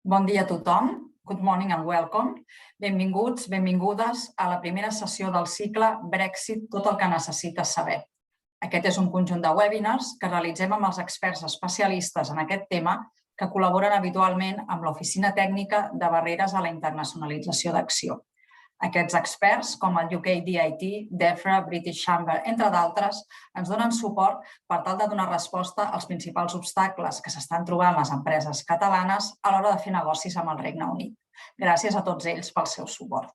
Bon dia a tothom. Good morning and welcome. Benvinguts, benvingudes a la primera sessió del cicle Brexit, tot el que necessites saber. Aquest és un conjunt de webinars que realitzem amb els experts especialistes en aquest tema que col·laboren habitualment amb l'Oficina Tècnica de Barreres a la Internacionalització d'Acció. Aquests experts, com el UK DIT, DEFRA, British Chamber, entre d'altres, ens donen suport per tal de donar resposta als principals obstacles que s'estan trobant les empreses catalanes a l'hora de fer negocis amb el Regne Unit. Gràcies a tots ells pel seu suport.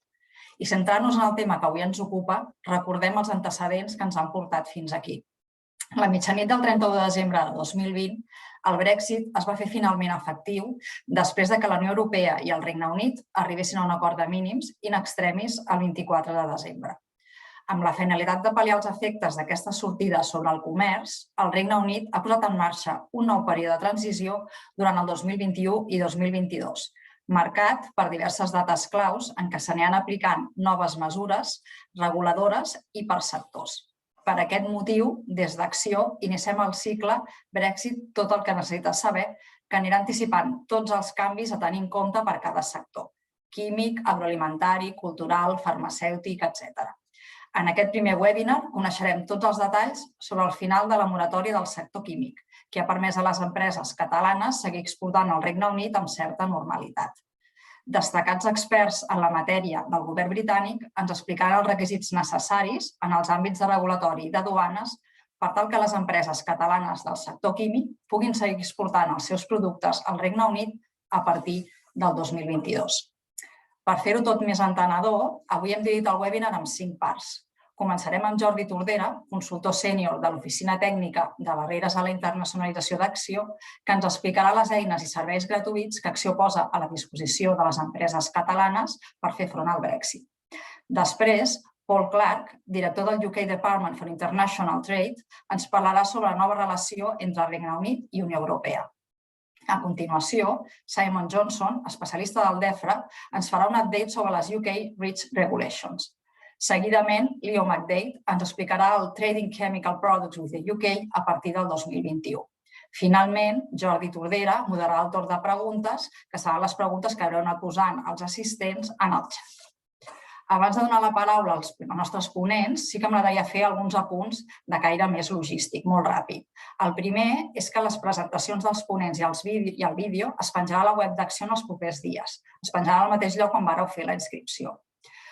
I centrant-nos en el tema que avui ens ocupa, recordem els antecedents que ens han portat fins aquí. A la mitjanit del 31 de desembre de 2020, el Brexit es va fer finalment efectiu després que la Unió Europea i el Regne Unit arribessin a un acord de mínims in extremis el 24 de desembre. Amb la finalitat de pal·liar els efectes d'aquesta sortida sobre el comerç, el Regne Unit ha posat en marxa un nou període de transició durant el 2021 i 2022, marcat per diverses dates claus en què s'aniran aplicant noves mesures reguladores i per sectors. Per aquest motiu, des d'Acció, iniciem el cicle Brexit, tot el que necessites saber, que anirà anticipant tots els canvis a tenir en compte per cada sector: químic, agroalimentari, cultural, farmacèutic, etc. En aquest primer webinar coneixerem tots els detalls sobre el final de la moratòria del sector químic, que ha permès a les empreses catalanes seguir exportant al Regne Unit amb certa normalitat. Destacats experts en la matèria del govern britànic ens explicaran els requisits necessaris en els àmbits de regulatori i de duanes per tal que les empreses catalanes del sector químic puguin seguir exportant els seus productes al Regne Unit a partir del 2022. Per fer-ho tot més entenedor, avui hem dividit el webinar en 5 parts. Començarem amb Jordi Tordera, consultor sènior de l'Oficina Tècnica de Barreres a la Internacionalització d'Acció, que ens explicarà les eines i serveis gratuïts que Acció posa a la disposició de les empreses catalanes per fer front al Brexit. Després, Paul Clark, director del UK Department for International Trade, ens parlarà sobre la nova relació entre el Regne Unit i Unió Europea. A continuació, Simon Johnson, especialista del DEFRA, ens farà un update sobre les UK REACH Regulations. Seguidament, Leo McDade ens explicarà el Trading Chemical Products with the UK a partir del 2021. Finalment, Jordi Tordera moderarà el torn de preguntes, que seran les preguntes que haureu anat posant els assistents en el xat. Abans de donar la paraula als nostres ponents, sí que m'agradaria fer alguns apunts de caire més logístic, molt ràpid. El primer és que les presentacions dels ponents i el vídeo es penjarà a la web d'Acció en els propers dies. Es penjarà al mateix lloc on vareu fer la inscripció.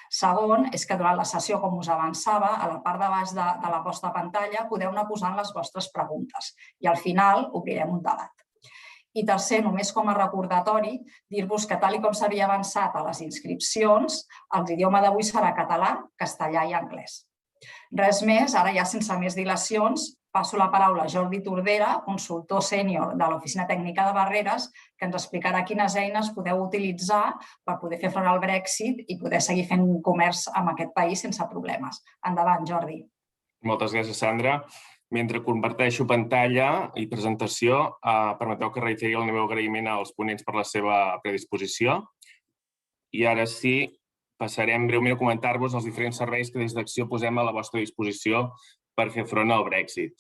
Segon, és que durant la sessió, com us avançava, a la part de baix de la vostra pantalla podeu anar posant les vostres preguntes i al final obrirem un debat. I tercer, només com a recordatori, dir-vos que tal com s'havia avançat a les inscripcions, el idioma d'avui serà català, castellà i anglès. Res més, ara ja sense més dilacions, passo la paraula a Jordi Tordera, consultor sènior de l'Oficina Tècnica de Barreres, que ens explicarà quines eines podeu utilitzar per poder fer front al Brexit i poder seguir fent comerç amb aquest país sense problemes. Endavant, Jordi. Moltes gràcies, Sandra. Mentre comparteixo pantalla i presentació, permeteu que reiteri el meu agraïment als ponents per la seva predisposició. I ara sí, passarem breument a comentar-vos els diferents serveis que des d'Acció posem a la vostra disposició per fer front al Brexit.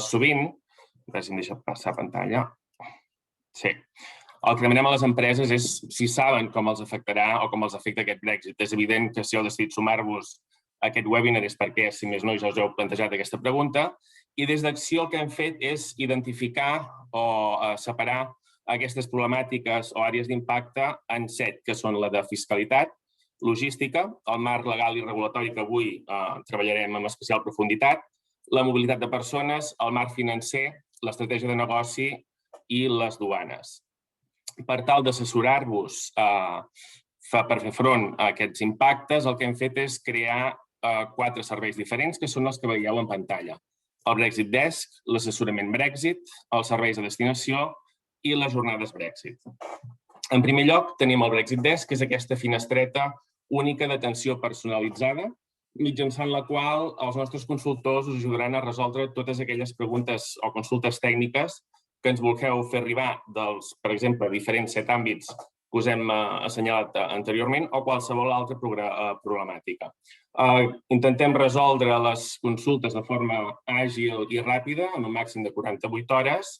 Sovint, a veure si em deixa passar pantalla. Sí. El que demanem a les empreses és si saben com els afectarà o com els afecta aquest Brexit. És evident que si heu decidit sumar-vos a aquest webinar és perquè, si més no, ja us heu plantejat aquesta pregunta. I des d'Acció el que hem fet és identificar o separar aquestes problemàtiques o àrees d'impacte en 7, que són la de fiscalitat, logística, el marc legal i regulatori que avui treballarem amb especial profunditat, la mobilitat de persones, el marc financer, l'estratègia de negoci i les duanes. Per tal d'assessorar-vos per fer front a aquests impactes, el que hem fet és crear 4 serveis diferents, que són els que veieu en pantalla. El Brexit Desk, l'assessorament Brexit, els serveis de destinació i les jornades Brexit. En primer lloc, tenim el Brexit Desk, que és aquesta finestreta única d'atenció personalitzada, mitjançant la qual els nostres consultors us ajudaran a resoldre totes aquelles preguntes o consultes tècniques que ens vulgueu fer arribar dels, per exemple, diferents 7 àmbits que us hem assenyalat anteriorment o qualsevol altra problemàtica. Intentem resoldre les consultes de forma àgil i ràpida, en un màxim de 48 hores,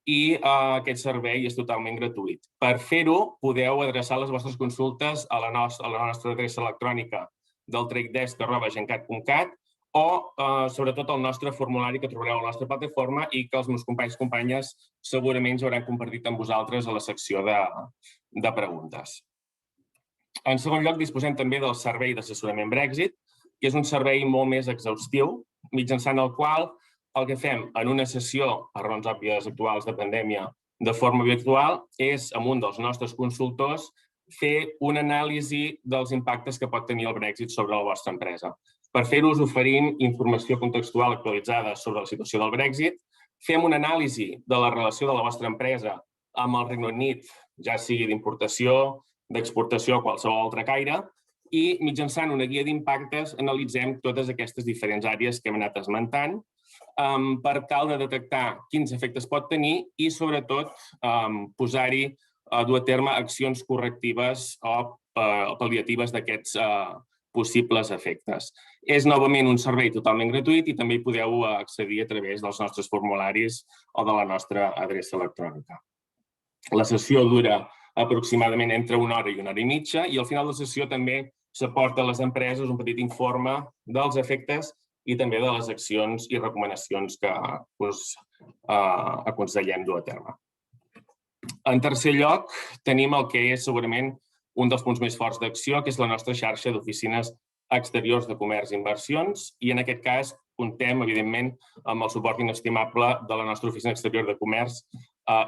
i aquest servei és totalment gratuït. Per fer-ho, podeu adreçar les vostres consultes a la nostra adreça electrònica del tradedesk@gencat.cat o, sobretot, al nostre formulari que trobareu a la nostra plataforma i que els meus companys i companyes segurament ja hauran compartit amb vosaltres a la secció de preguntes. En segon lloc, disposem també del servei d'assessorament Brexit, que és un servei molt més exhaustiu, mitjançant el qual el que fem en una sessió, per raons òbvies actuals de pandèmia, de forma virtual, és, amb un dels nostres consultors, fer una anàlisi dels impactes que pot tenir el Brexit sobre la vostra empresa. Per fer-ho us oferim informació contextual actualitzada sobre la situació del Brexit, fem una anàlisi de la relació de la vostra empresa amb el Regne Unit, ja sigui d'importació, d'exportació o qualsevol altre caire, i mitjançant una guia d'impactes analitzem totes aquestes diferents àrees que hem anat esmentant per tal de detectar quins efectes pot tenir i, sobretot, posar-hi, dur a terme accions correctives o pal·liatives d'aquests possibles efectes. És, novament, un servei totalment gratuït i també hi podeu accedir a través dels nostres formularis o de la nostra adreça electrònica. La sessió dura aproximadament entre 1 hora i 1 hora i mitja i al final de la sessió també s'aporta a les empreses un petit informe dels efectes i també de les accions i recomanacions que us aconsellem dur a terme. En tercer lloc, tenim el que és segurament un dels punts més forts d'acció, que és la nostra xarxa d'oficines exteriors de comerç i inversions, i en aquest cas comptem, evidentment, amb el suport inestimable de la nostra oficina exterior de comerç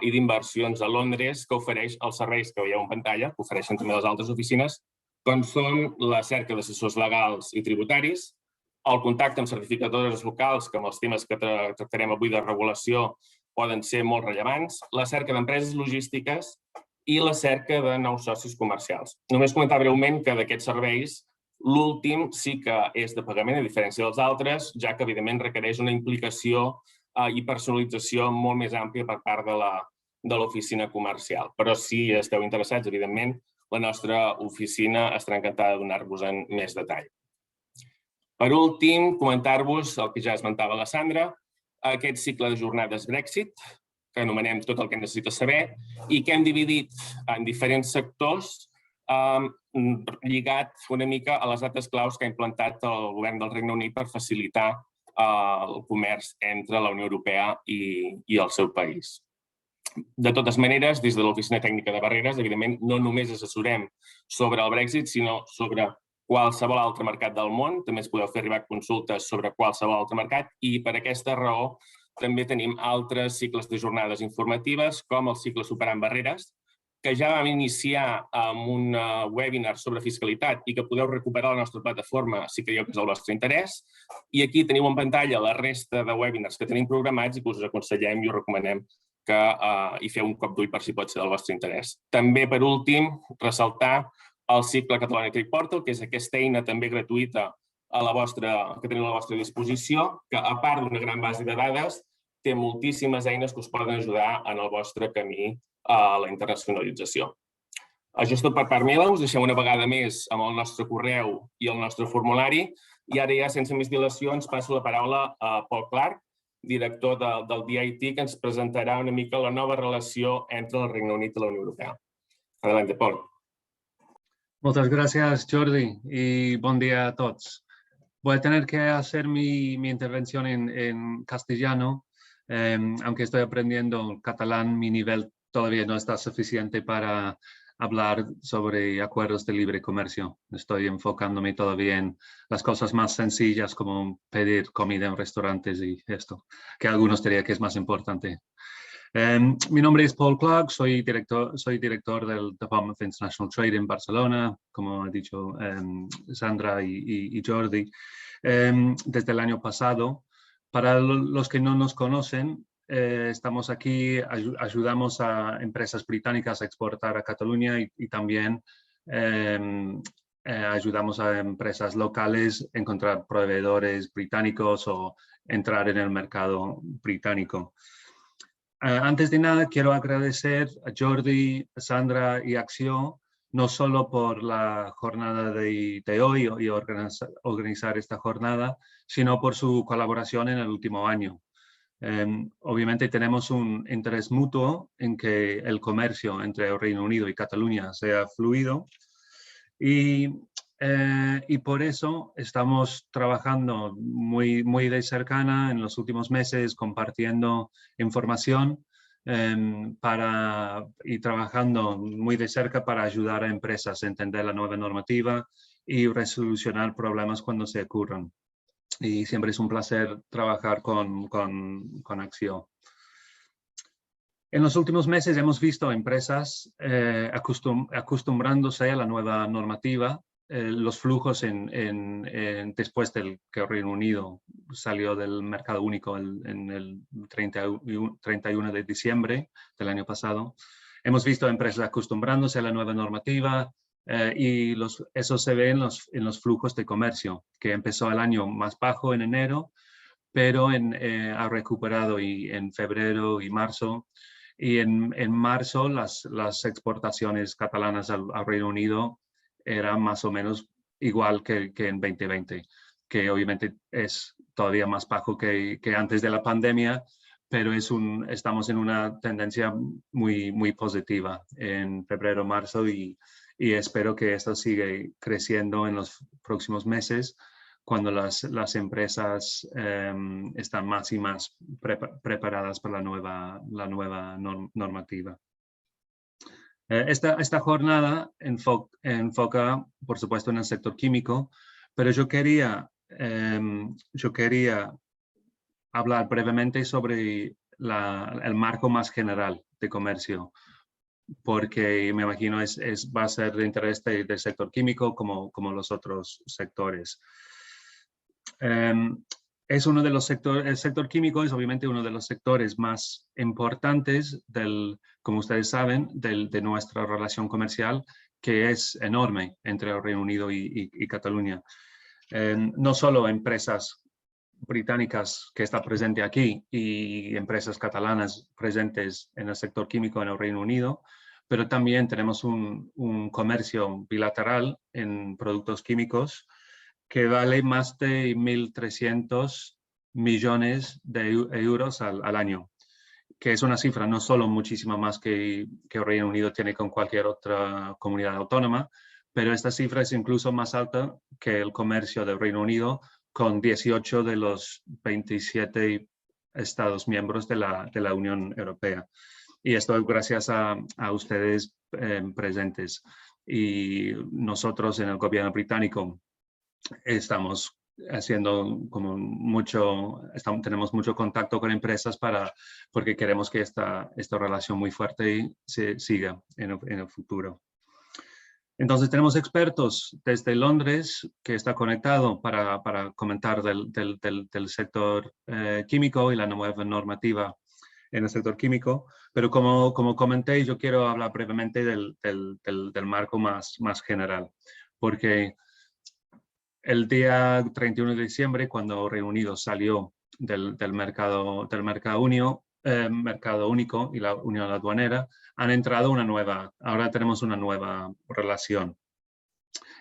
i d'inversions a Londres, que ofereix els serveis que veieu en pantalla, que ofereixen també les altres oficines, com són la cerca d'assessors legals i tributaris, el contacte amb certificadores locals, que amb els temes que tractarem avui de regulació poden ser molt rellevants, la cerca d'empreses logístiques i la cerca de nous socis comercials. Només comentar breument que d'aquests serveis l'últim sí que és de pagament, a diferència dels altres, ja que, evidentment, requereix una implicació i personalització molt més àmplia per part de l'oficina comercial. Però si esteu interessats, evidentment, la nostra oficina estarà encantada de donar-vos-en més detall. Per últim, comentar-vos el que ja esmentava la Sandra, aquest cicle de jornades Brexit, que anomenem tot el que necessites saber, i que hem dividit en diferents sectors lligat una mica a les dates claus que ha implantat el govern del Regne Unit per facilitar el comerç entre la Unió Europea i el seu país. De totes maneres, des de l'Oficina Tècnica de Barreres, evidentment, no només assessorem sobre el Brexit, sinó sobre qualsevol altre mercat del món. També es podeu fer arribar consultes sobre qualsevol altre mercat i per aquesta raó també tenim altres cicles de jornades informatives, com el cicle Superant Barreres, que ja vam iniciar amb un webinar sobre fiscalitat i que podeu recuperar a la nostra plataforma si creieu que és del vostre interès. I aquí teniu en pantalla la resta de webinars que tenim programats i que us aconsellem i us recomanem que hi feu un cop d'ull per si pot ser del vostre interès. També, per últim, ressaltar el cicle Catalana Trade Portal, que és aquesta eina també gratuïta que teniu a la vostra disposició, que a part d'una gran base de dades, té moltíssimes eines que us poden ajudar en el vostre camí a la internacionalització. Això és tot per part meva, us deixem una vegada més amb el nostre correu i el nostre formulari i ara ja, sense més dilacions, passo la paraula a Paul Clark, director del DIT, que ens presentarà una mica la nova relació entre el Regne Unit i la Unió Europea. Adelante, Paul. Muchas gracias, Jordi, y buen día a todos. Voy a tener que hacer mi intervención en castellano, aunque estoy aprendiendo catalán, mi nivel todavía no está suficiente para hablar sobre acuerdos de libre comercio. Estoy enfocándome todavía en las cosas más sencillas como pedir comida en restaurantes y esto, que algunos dirían que es más importante. Mi nombre es Paul Clark, soy director del Department of International Trade en Barcelona, como ha dicho Sandra y Jordi, desde el año pasado. Para los que no nos conocen, estamos aquí, ayudamos a empresas británicas a exportar a Cataluña y también ayudamos a empresas locales a encontrar proveedores británicos o entrar en el mercado británico. Antes de nada, quiero agradecer a Jordi, Sandra y Acció, no solo por la jornada de hoy y organizar esta jornada, sino por su colaboración en el último año. Obviamente tenemos un interés mutuo en que el comercio entre el Reino Unido y Cataluña sea fluido y por eso estamos trabajando muy de cercana en los últimos meses, compartiendo información y trabajando muy de cerca para ayudar a empresas a entender la nueva normativa y resolucionar problemas cuando se ocurran. Y siempre es un placer trabajar con Acción. En los últimos meses hemos visto empresas acostumbrándose a la nueva normativa, los flujos después del que el Reino Unido salió del mercado único en el 31 de diciembre del año pasado. Hemos visto empresas acostumbrándose a la nueva normativa y eso se ve en los flujos de comercio, que empezó el año más bajo en enero, pero ha recuperado en febrero y marzo. Y en marzo las exportaciones catalanas al Reino Unido eran más o menos igual que en 2020, que obviamente es todavía más bajo que antes de la pandemia, pero estamos en una tendencia muy positiva en febrero, marzo y espero que esto siga creciendo en los próximos meses, cuando las empresas están más y más preparadas para la nueva normativa. Esta jornada enfoca, por supuesto, en el sector químico, pero yo quería hablar brevemente sobre el marco más general de comercio, porque me imagino va a ser de interés del sector químico como los otros sectores. Es uno de los sectores, el sector químico es obviamente uno de los sectores más importantes como ustedes saben, de nuestra relación comercial, que es enorme entre el Reino Unido y Cataluña. No solo empresas británicas que están presentes aquí y empresas catalanas presentes en el sector químico en el Reino Unido, pero también tenemos un comercio bilateral en productos químicos que vale más de 1.300 millones de euros al año, que es una cifra no solo muchísima más que el Reino Unido tiene con cualquier otra comunidad autónoma, pero esta cifra es incluso más alta que el comercio del Reino Unido con 18 de los 27 Estados miembros de la Unión Europea. Y esto es gracias a ustedes presentes. Y nosotros en el gobierno británico estamos haciendo tenemos mucho contacto con empresas porque queremos que esta relación muy fuerte se siga en el futuro. Entonces tenemos expertos desde Londres que está conectado para comentar del sector químico y la nueva normativa en el sector químico, pero como comenté, yo quiero hablar brevemente del marco más general, porque el día 31 de diciembre, cuando Reino Unido salió del mercado único y la unión aduanera, han entrado ahora tenemos una nueva relación.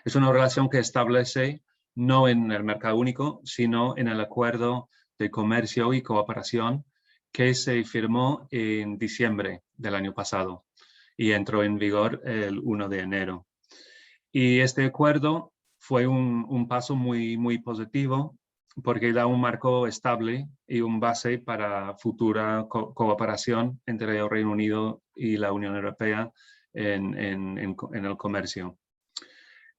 Es una relación que establece no en el mercado único, sino en el acuerdo de comercio y cooperación que se firmó en diciembre del año pasado y entró en vigor el 1 de enero. Y este acuerdo fue un paso muy positivo porque da un marco estable y un base para futura cooperación entre el Reino Unido y la Unión Europea en el comercio.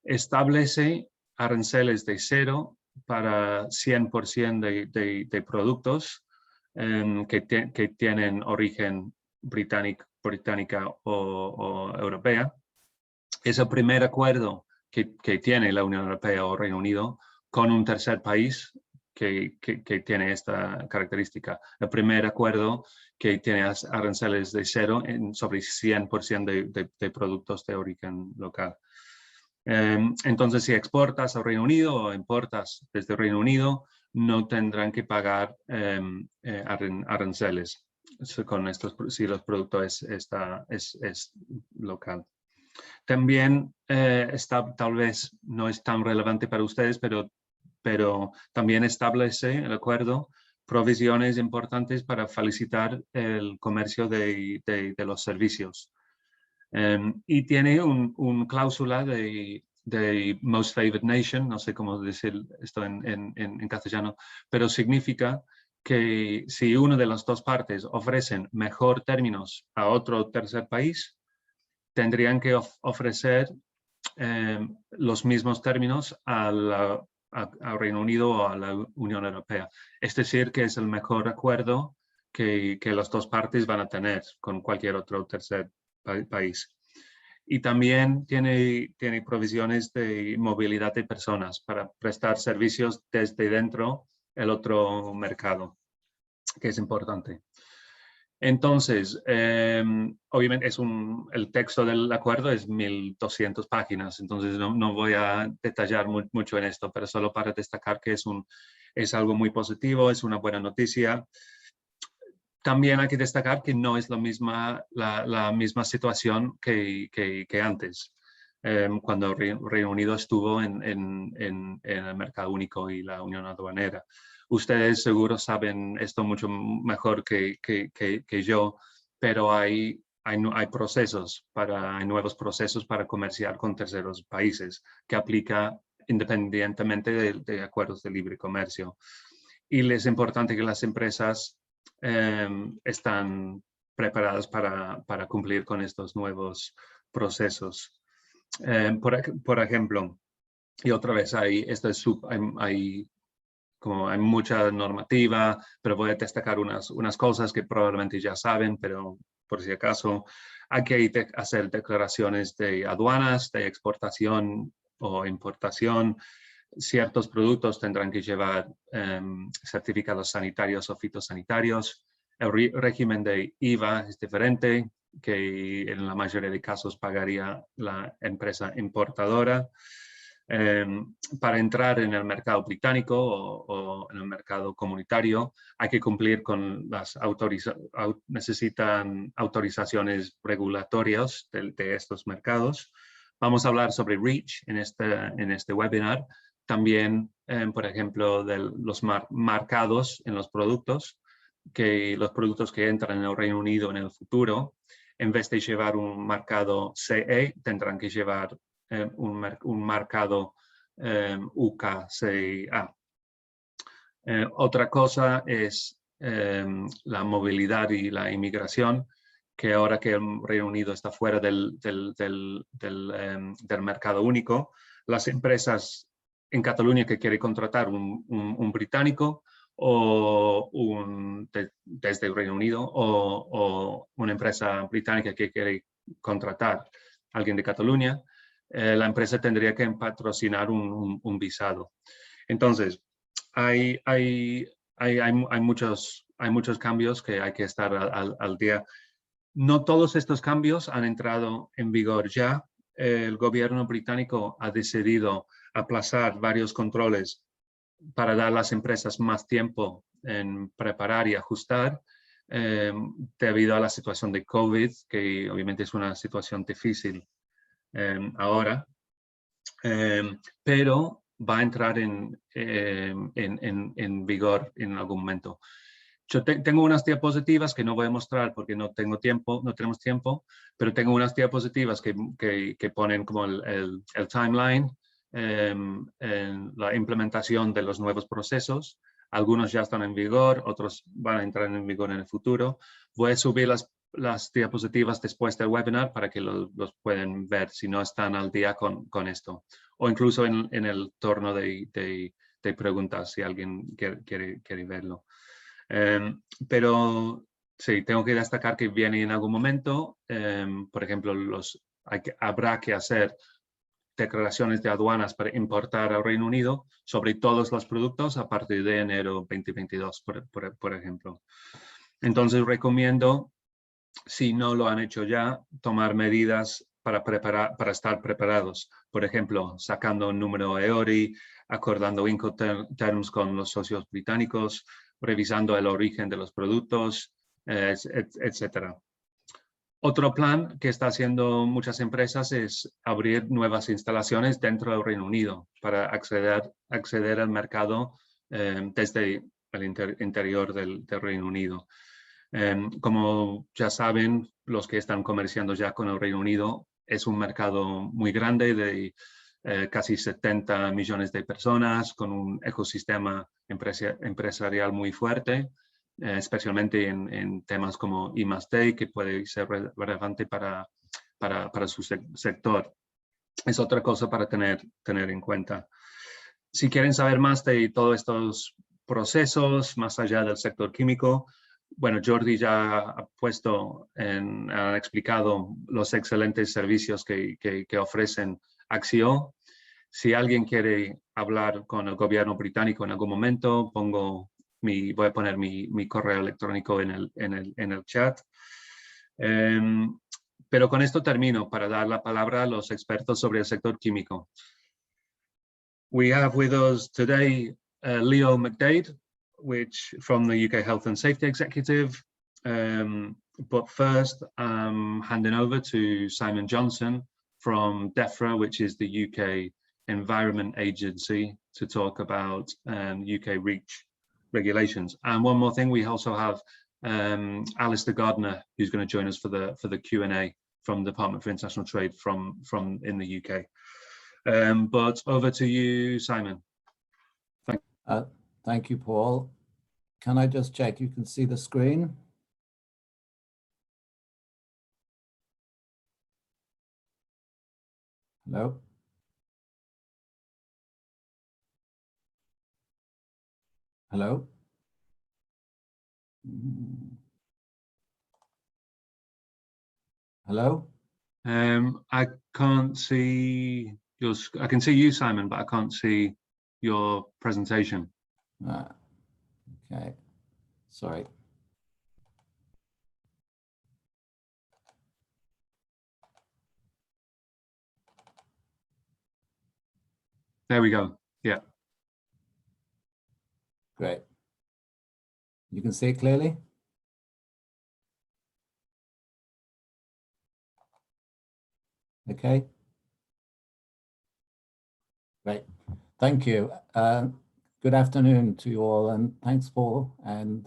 Establece aranceles de 0 para 100% de productos que tienen origen británica o europea. Es el primer acuerdo que tiene la Unión Europea o Reino Unido con un tercer país que tiene esta característica. El primer acuerdo que tiene aranceles de 0 sobre 100% de productos de origen local. Entonces, si exportas al Reino Unido o importas desde el Reino Unido, no tendrán que pagar aranceles si los productos es local. También tal vez no es tan relevante para ustedes, pero también establece el acuerdo provisiones importantes para facilitar el comercio de los servicios. Y tiene una cláusula de Most Favored Nation, no sé cómo decir esto en castellano, pero significa que si una de las dos partes ofrecen mejor términos a otro tercer país, tendrían que ofrecer los mismos términos al Reino Unido o a la Unión Europea. Es decir, que es el mejor acuerdo que las dos partes van a tener con cualquier otro tercer país. Y también tiene provisiones de movilidad de personas para prestar servicios desde dentro del otro mercado, que es importante. Entonces, obviamente el texto del acuerdo es 1200 páginas, entonces no voy a detallar mucho en esto, pero solo para destacar que es algo muy positivo, es una buena noticia. También hay que destacar que no es la misma situación que antes, cuando el Reino Unido estuvo en el mercado único y la unión aduanera. Ustedes seguro saben esto mucho mejor que yo, pero hay nuevos procesos para comerciar con terceros países que aplica independientemente de acuerdos de libre comercio. Y es importante que las empresas están preparadas para cumplir con estos nuevos procesos. Por ejemplo, y otra vez hay mucha normativa, pero voy a destacar unas cosas que probablemente ya saben, pero por si acaso hay que hacer declaraciones de aduanas, de exportación o importación. Ciertos productos tendrán que llevar certificados sanitarios o fitosanitarios. El régimen de IVA es diferente, que en la mayoría de casos pagaría la empresa importadora. Para entrar en el mercado británico o en el mercado comunitario hay que cumplir con necesitan autorizaciones regulatorias de estos mercados. Vamos a hablar sobre REACH en este webinar. También, por ejemplo, de los marcados en los productos, que los productos que entran en el Reino Unido en el futuro, en vez de llevar un marcado CE, tendrán que llevar un marcado UKCA. Otra cosa es la movilidad y la inmigración, que ahora que el Reino Unido está fuera del mercado único, las empresas en Cataluña que quieren contratar un británico o desde el Reino Unido o una empresa británica que quiere contratar a alguien de Cataluña, la empresa tendría que patrocinar un visado. Entonces, hay muchos cambios que hay que estar al día. No todos estos cambios han entrado en vigor ya. El gobierno británico ha decidido aplazar varios controles para dar a las empresas más tiempo en preparar y ajustar debido a la situación de COVID, que obviamente es una situación difícil ahora, pero va a entrar en vigor en algún momento. Yo tengo unas diapositivas que no voy a mostrar porque no tenemos tiempo, pero tengo unas diapositivas que ponen como el timeline, la implementación de los nuevos procesos. Algunos ya están en vigor, otros van a entrar en vigor en el futuro. Voy a subir las diapositivas después del webinar para que los puedan ver si no están al día con esto. O incluso en el turno de preguntas si alguien quiere verlo. Pero sí, tengo que destacar que viene en algún momento, por ejemplo, habrá que hacer declaraciones de aduanas para importar al Reino Unido sobre todos los productos a partir de enero 2022, por ejemplo. Entonces recomiendo, si no lo han hecho ya, tomar medidas para estar preparados. Por ejemplo, sacando un número EORI, acordando Incoterms con los socios británicos, revisando el origen de los productos, etc. Otro plan que está haciendo muchas empresas es abrir nuevas instalaciones dentro del Reino Unido para acceder al mercado desde interior del Reino Unido. Como ya saben, los que están comerciando ya con el Reino Unido, es un mercado muy grande de casi 70 millones de personas, con un ecosistema empresarial muy fuerte, especialmente en temas como I+D, que puede ser relevante para su sector. Es otra cosa para tener en cuenta. Si quieren saber más de todos estos procesos, más allá del sector químico, bueno, Jordi ya ha explicado los excelentes servicios que ofrecen Axio. Si alguien quiere hablar con el gobierno británico en algún momento, voy a poner mi correo electrónico en el chat. Pero con esto termino para dar la palabra a los expertos sobre el sector químico. We have with us today Leo McDade, from the UK Health and Safety Executive. But first, I'm handing over to Simon Johnson from DEFRA, which is the UK Environment Agency, to talk about UK REACH regulations. And one more thing, we also have Alistair Gardner, who's going to join us for the Q&A from the Department for International Trade from in the UK. But over to you, Simon. Thank you, Paul. Can I just check you can see the screen? Hello? Hello? Hello? I can't see I can see you, Simon, but I can't see your presentation. Okay, sorry. There we go. Yeah. Great. You can see it clearly? Okay. Great. Thank you. Good afternoon to you all, and thanks, Paul, and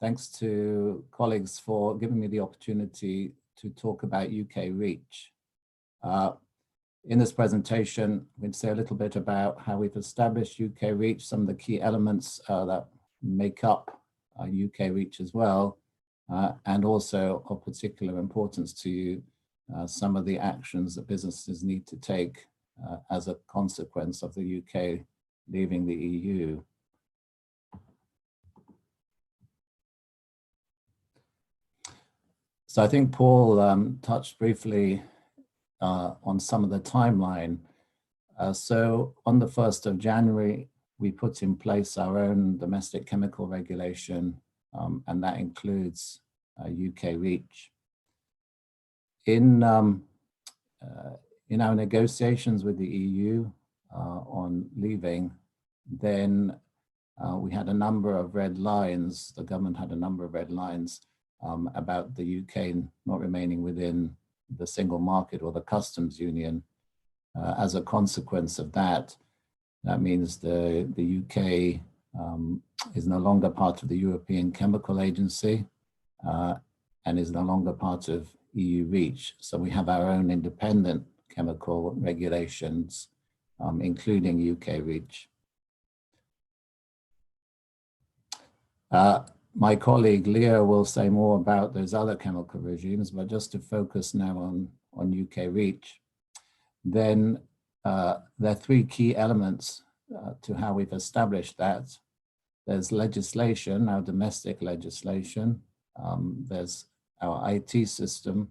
thanks to colleagues for giving me the opportunity to talk about UK REACH. In this presentation, we'd say a little bit about how we've established UK REACH, some of the key elements that make up UK REACH as well, and also of particular importance to you, some of the actions that businesses need to take as a consequence of the UK leaving the EU. So I think Paul touched briefly on some of the timeline. So on the 1st of January, we put in place our own domestic chemical regulation, and that includes UK REACH. In our negotiations with the EU on leaving, then we had a number of red lines. The government had a number of red lines about the UK not remaining within the single market or the customs union. As a consequence of that, that means the UK is no longer part of the European Chemical Agency and is no longer part of EU REACH. So we have our own independent chemical regulations, including UK REACH. My colleague Leo will say more about those other chemical regimes, but just to focus now on UK REACH, then there are three key elements to how we've established that. There's legislation, our domestic legislation, there's our IT system,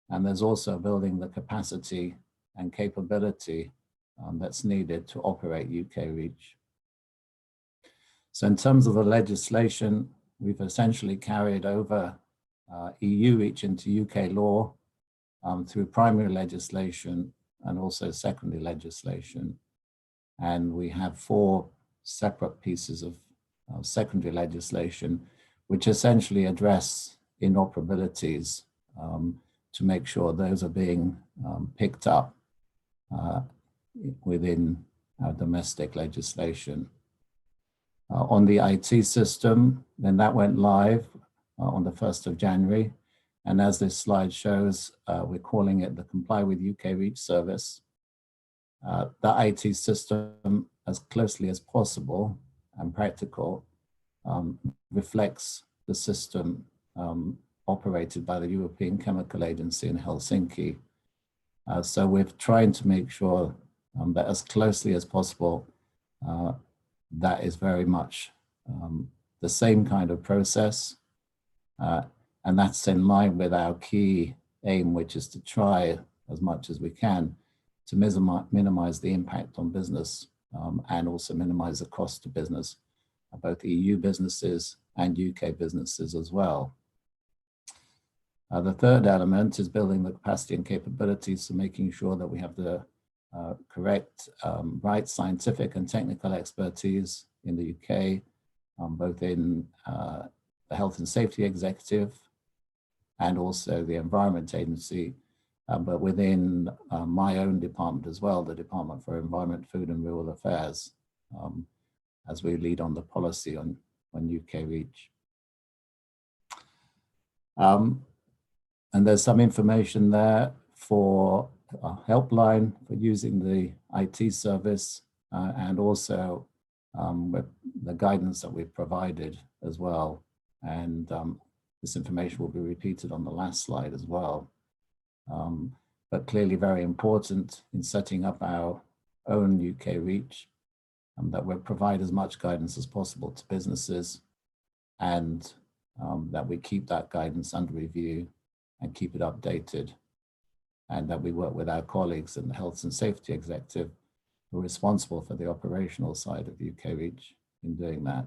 and there's also building the capacity and capability that's needed to operate UK REACH. So in terms of the legislation, we've essentially carried over EU REACH into UK law through primary legislation and also secondary legislation. And we have 4 separate pieces of secondary legislation, which essentially address inoperabilities to make sure those are being picked up within our domestic legislation. on the IT system. Then that went live on the 1st of January. And as this slide shows, we're calling it the Comply with UK REACH service. The IT system, as closely as possible and practical, reflects the system operated by the European Chemical Agency in Helsinki. So we're trying to make sure that as closely as possible, that is very much the same kind of process. And that's in line with our key aim, which is to try as much as we can to minimize the impact on business and also minimize the cost to business, both EU businesses and UK businesses as well. The third element is building the capacity and capabilities, so making sure that we have the correct, right scientific and technical expertise in the UK, both in the Health and Safety Executive and also the Environment Agency, but within my own department as well, the Department for Environment, Food and Rural Affairs, as we lead on the policy on UK REACH. And there's some information there for a helpline for using the IT service and also with the guidance that we've provided as well. And this information will be repeated on the last slide as well. But clearly very important in setting up our own UK REACH, that we provide as much guidance as possible to businesses and that we keep that guidance under review and keep it updated, and that we work with our colleagues in the Health and Safety Executive who are responsible for the operational side of UK REACH in doing that.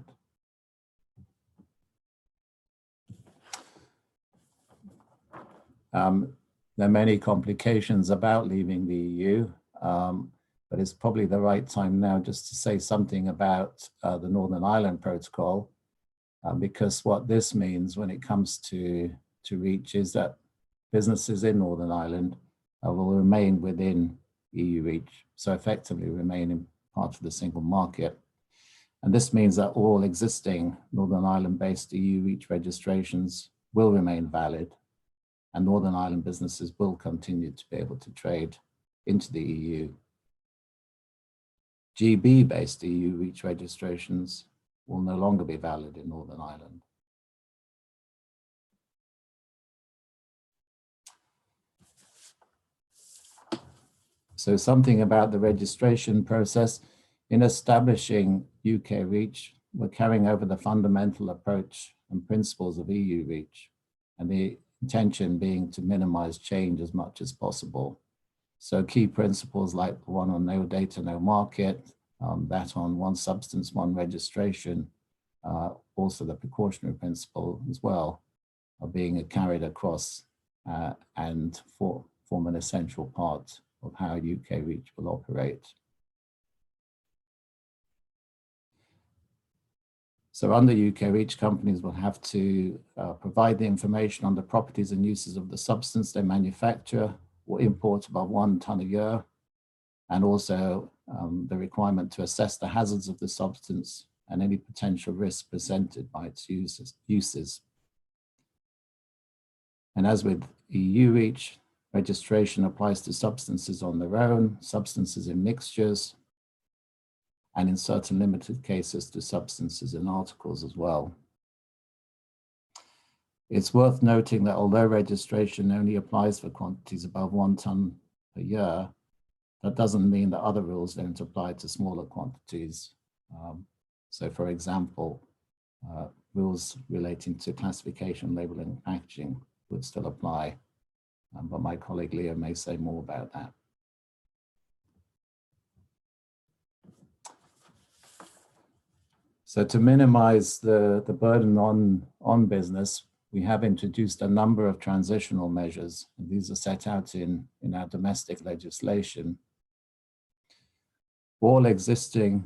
There are many complications about leaving the EU, but it's probably the right time now just to say something about the Northern Ireland Protocol, because what this means when it comes to REACH is that businesses in Northern Ireland will remain within EU REACH, so effectively remaining part of the single market. And this means that all existing Northern Ireland-based EU REACH registrations will remain valid, and Northern Ireland businesses will continue to be able to trade into the EU. GB-based EU REACH registrations will no longer be valid in Northern Ireland. So something about the registration process. In establishing UK REACH, we're carrying over the fundamental approach and principles of EU REACH, and the intention being to minimize change as much as possible. So key principles like the one on no data, no market, that on one substance, one registration, also the precautionary principle as well, are being carried across and form an essential part of how UK REACH will operate. So under UK REACH, companies will have to provide the information on the properties and uses of the substance they manufacture or import above 1 ton a year, and also the requirement to assess the hazards of the substance and any potential risks presented by its uses. And as with EU REACH, registration applies to substances on their own, substances in mixtures, and in certain limited cases to substances in articles as well. It's worth noting that although registration only applies for quantities above 1 ton per year, that doesn't mean that other rules don't apply to smaller quantities. So for example, rules relating to classification, labeling, and packaging would still apply, but my colleague Leo may say more about that. So to minimize the burden on business, we have introduced a number of transitional measures. And these are set out in our domestic legislation. All existing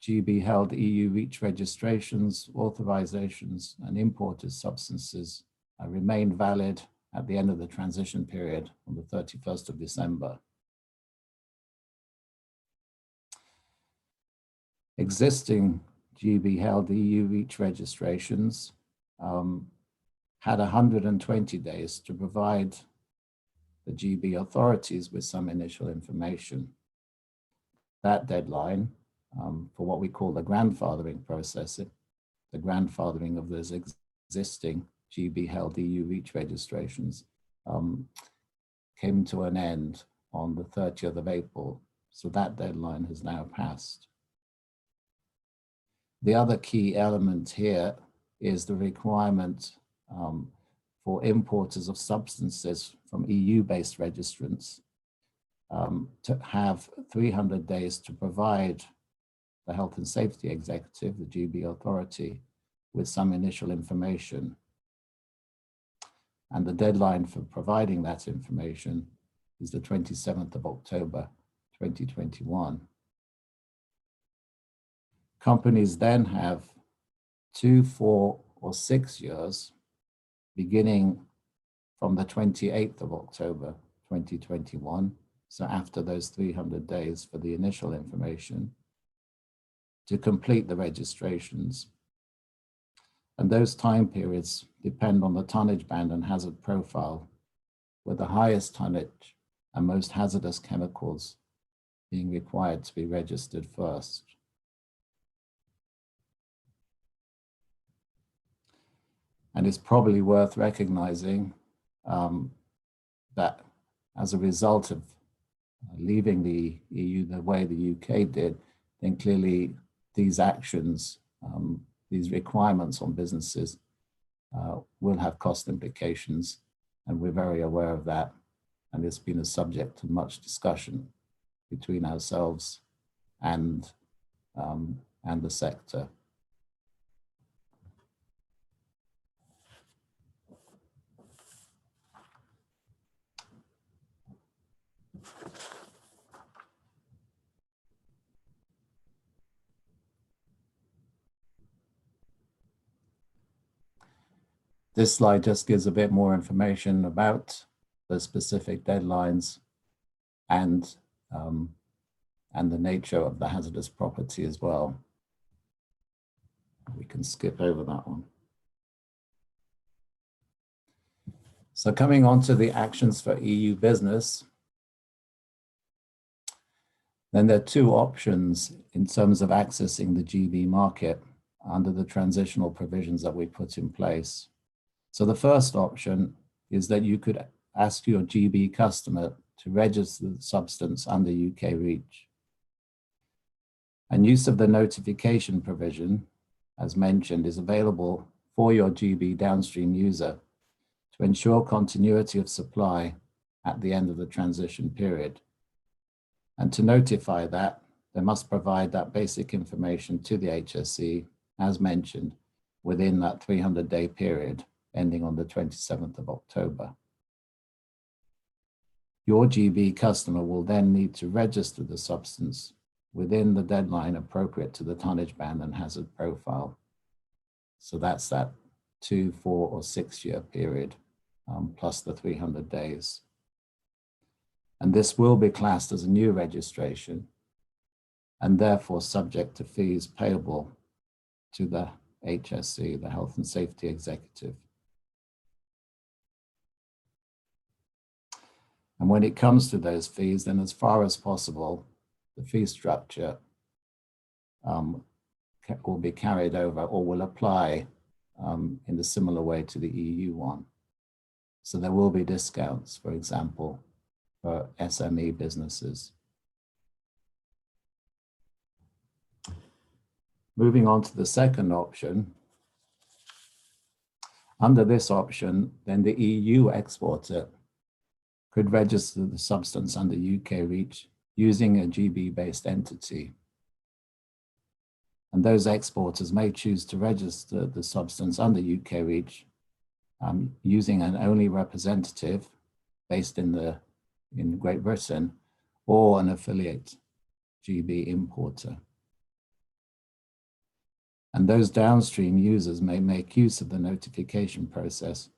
GB-held EU REACH registrations, authorizations, and imported substances remain valid at the end of the transition period on the 31st of December. Existing GB held EU REACH registrations had 120 days to provide the GB authorities with some initial information. That deadline for what we call the grandfathering process, the grandfathering of those existing GB held EU REACH registrations, came to an end on the 30th of April. So that deadline has now passed. The other key element here is the requirement for importers of substances from EU-based registrants to have 300 days to provide the Health and Safety Executive, the GB authority, with some initial information. And the deadline for providing that information is the 27th of October, 2021. Companies then have 2, 4, or 6 years, beginning from the 28th of October, 2021, so after those 300 days for the initial information, to complete the registrations. And those time periods depend on the tonnage band and hazard profile, with the highest tonnage and most hazardous chemicals being required to be registered first. And it's probably worth recognizing that as a result of leaving the EU the way the UK did, then clearly these actions, these requirements on businesses will have cost implications, and we're very aware of that. And it's been a subject of much discussion between ourselves and the sector. This slide just gives a bit more information about the specific deadlines and the nature of the hazardous property as well. We can skip over that one. So coming on to the actions for EU business, then there are two options in terms of accessing the GB market under the transitional provisions that we put in place. So the first option is that you could ask your GB customer to register the substance under UK REACH. And use of the notification provision, as mentioned, is available for your GB downstream user to ensure continuity of supply at the end of the transition period. And to notify that, they must provide that basic information to the HSE, as mentioned, within that 300-day period, ending on the 27th of October. Your GB customer will then need to register the substance within the deadline appropriate to the tonnage band and hazard profile. So that's that 2, 4, or 6 year period, plus the 300 days. And this will be classed as a new registration and therefore subject to fees payable to the HSE, the Health and Safety Executive. And when it comes to those fees, then as far as possible, the fee structure will be carried over or will apply in a similar way to the EU one. So there will be discounts, for example, for SME businesses. Moving on to the second option. Under this option, then the EU exporter could register the substance under UK REACH using a GB-based entity. And those exporters may choose to register the substance under UK REACH using an only representative based in Great Britain or an affiliate GB importer. And those downstream users may make use of the notification process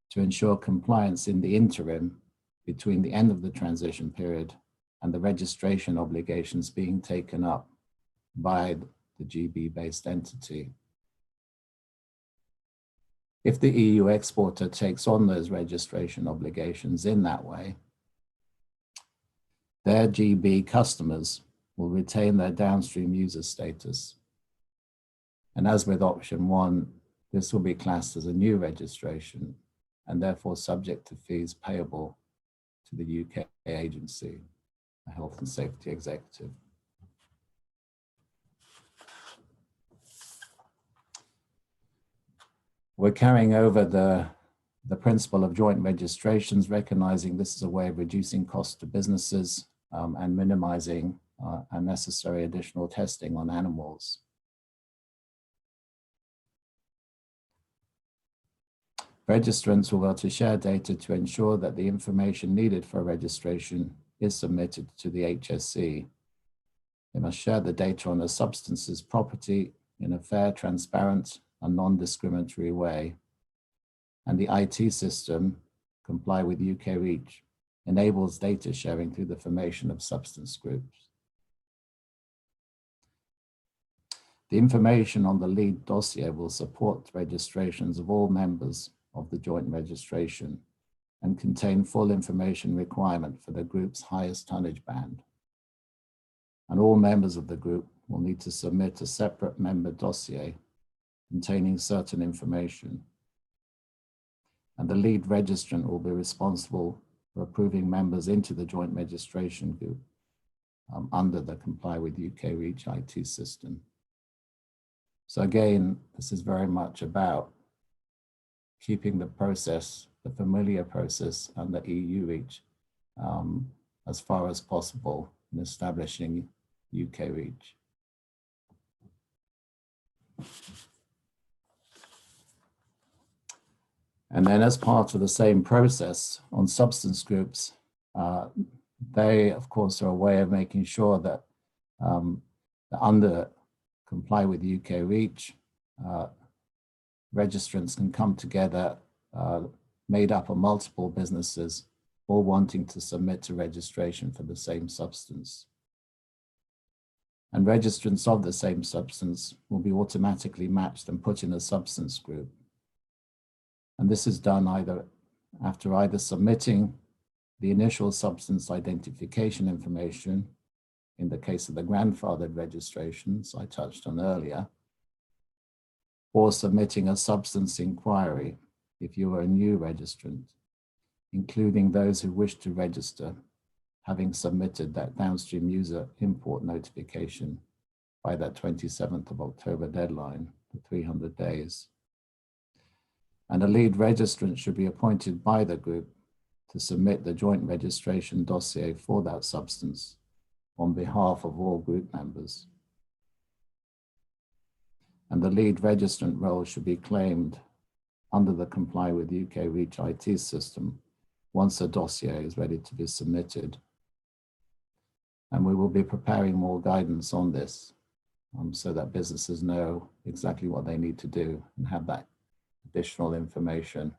to ensure compliance in the interim between the end of the transition period and the registration obligations being taken up by the GB-based entity. If the EU exporter takes on those registration obligations in that way, their GB customers will retain their downstream user status. And as with option 1, this will be classed as a new registration and therefore subject to fees payable to the UK agency, the Health and Safety Executive. We're carrying over the principle of joint registrations, recognizing this is a way of reducing costs to businesses and minimizing unnecessary additional testing on animals. Registrants will be able to share data to ensure that the information needed for registration is submitted to the HSE. They must share the data on a substance's property in a fair, transparent, and non-discriminatory way. And the IT system, comply with UK REACH, enables data sharing through the formation of substance groups. The information on the lead dossier will support registrations of all members of the joint registration and contain full information requirement for the group's highest tonnage band. And all members of the group will need to submit a separate member dossier containing certain information. And the lead registrant will be responsible for approving members into the joint registration group under the comply with UK REACH IT system. So again, this is very much about keeping the process, the familiar process under EU REACH as far as possible in establishing UK REACH. And then as part of the same process on substance groups, they of course are a way of making sure that under comply with UK REACH, registrants can come together made up of multiple businesses, all wanting to submit to registration for the same substance. And registrants of the same substance will be automatically matched and put in a substance group. And this is done after submitting the initial substance identification information, in the case of the grandfathered registrations I touched on earlier, or submitting a substance inquiry if you are a new registrant, including those who wish to register, having submitted that downstream user import notification by that 27th of October deadline, the 300 days. And a lead registrant should be appointed by the group to submit the joint registration dossier for that substance on behalf of all group members. And the lead registrant role should be claimed under the comply with UK REACH IT system once a dossier is ready to be submitted. And we will be preparing more guidance on this so that businesses know exactly what they need to do and have that additional information.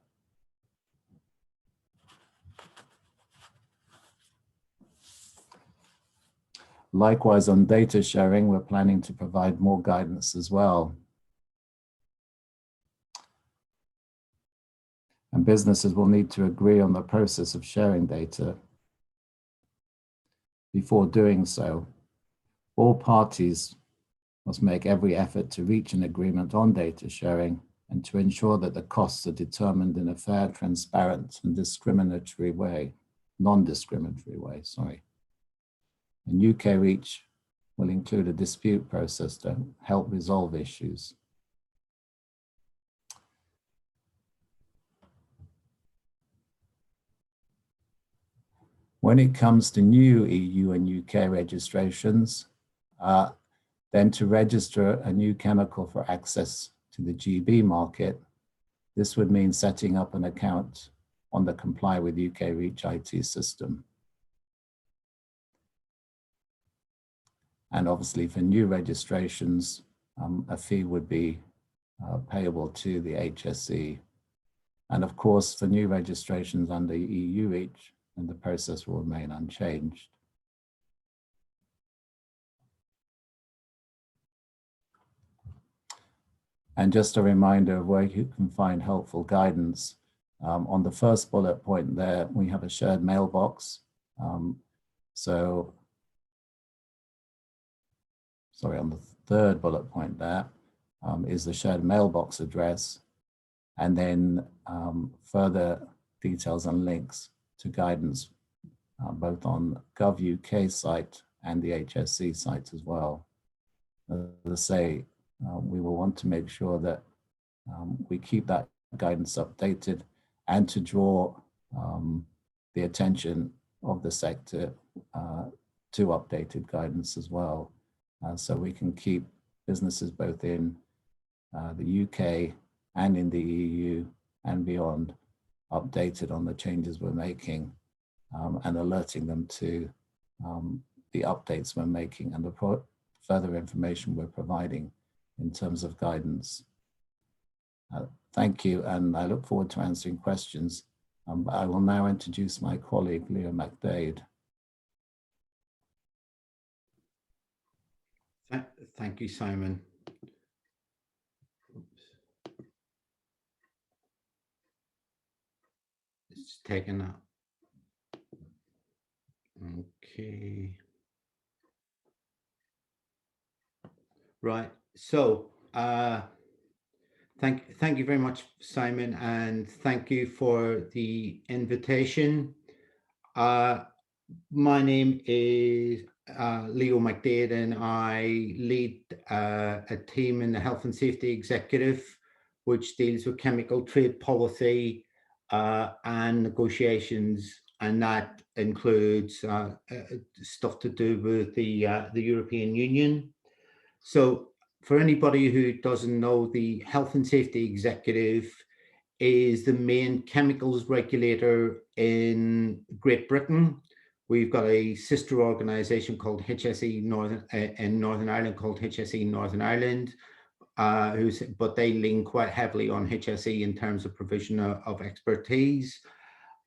Likewise, on data sharing, we're planning to provide more guidance as well. And businesses will need to agree on the process of sharing data. Before doing so, all parties must make every effort to reach an agreement on data sharing and to ensure that the costs are determined in a fair, transparent, and non-discriminatory way, sorry. And UK REACH will include a dispute process to help resolve issues. When it comes to new EU and UK registrations, then to register a new chemical for access to the GB market, this would mean setting up an account on the comply with UK REACH IT system. And obviously for new registrations, a fee would be payable to the HSE. And of course, for new registrations under EU REACH, and the process will remain unchanged. And just a reminder of where you can find helpful guidance. On the first bullet point there, we have a shared mailbox. Sorry, on the third bullet point there is the shared mailbox address, and then further details and links to guidance both on Gov UK site and the HSC site as well. As I say, we will want to make sure that we keep that guidance updated and to draw the attention of the sector to updated guidance as well. So we can keep businesses both in the UK and in the EU and beyond updated on the changes we're making and alerting them to the updates we're making and the further information we're providing in terms of guidance. Thank you, and I look forward to answering questions. I will now introduce my colleague, Leo McDade. Thank you, Simon. It's taken up. Okay. Right. So thank you very much, Simon, and thank you for the invitation. My name is Leo McDade, and I lead a team in the Health and Safety Executive, which deals with chemical trade policy and negotiations, and that includes stuff to do with the European Union. So for anybody who doesn't know, the Health and Safety Executive is the main chemicals regulator in Great Britain. We've got a sister organisation called HSE in Northern Ireland, called HSE Northern Ireland, but they lean quite heavily on HSE in terms of provision of expertise.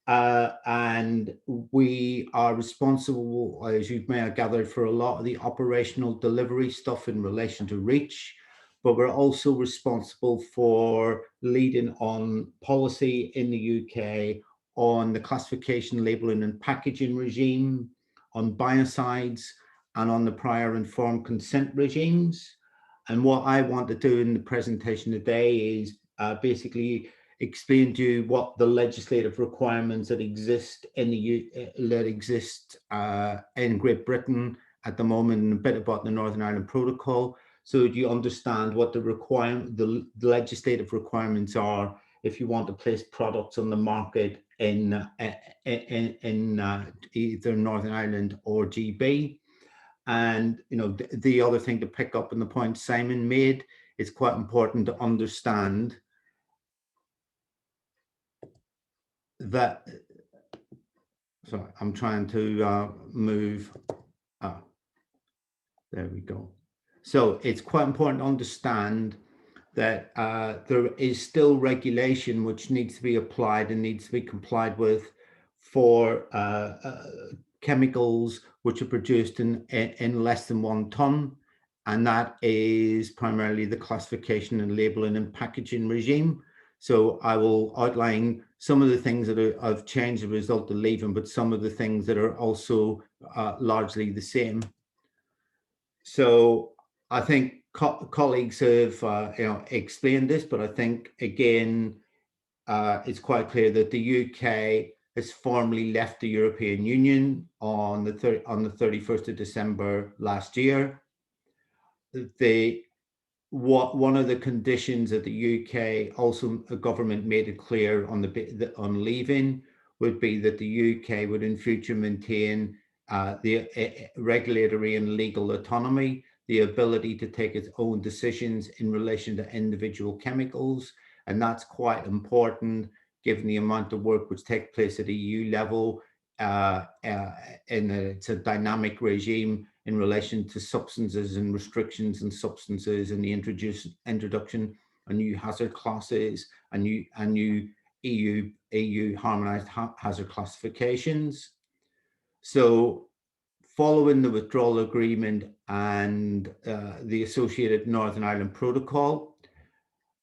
And we are responsible, as you may have gathered, for a lot of the operational delivery stuff in relation to REACH, but we're also responsible for leading on policy in the UK on the classification, labelling and packaging regime, on biocides, and on the prior informed consent regimes. And what I want to do in the presentation today is basically explain to you what the legislative requirements that exist in in Great Britain at the moment, and a bit about the Northern Ireland Protocol, so that you understand what the legislative requirements are if you want to place products on the market in either Northern Ireland or GB. And you know, the other thing to pick up on the point Simon made, it's quite important to understand that. So I'm trying to move. There we go. So it's quite important to understand that there is still regulation which needs to be applied and needs to be complied with for chemicals which are produced in less than 1 ton, and that is primarily the classification and labelling and packaging regime. So I will outline some of the things that have changed as a result of leaving, but some of the things that are also largely the same. So I think colleagues have explained this, but I think again it's quite clear that the UK has formally left the European Union on the 31st of December last year. One of the conditions that the UK also the government made it clear on leaving would be that the UK would in future maintain the regulatory and legal autonomy, the ability to take its own decisions in relation to individual chemicals. And that's quite important given the amount of work which takes place at EU level. It's a dynamic regime in relation to substances and restrictions and substances, and the introduction of new hazard classes and new EU harmonized hazard classifications. So following the withdrawal agreement and the associated Northern Ireland Protocol,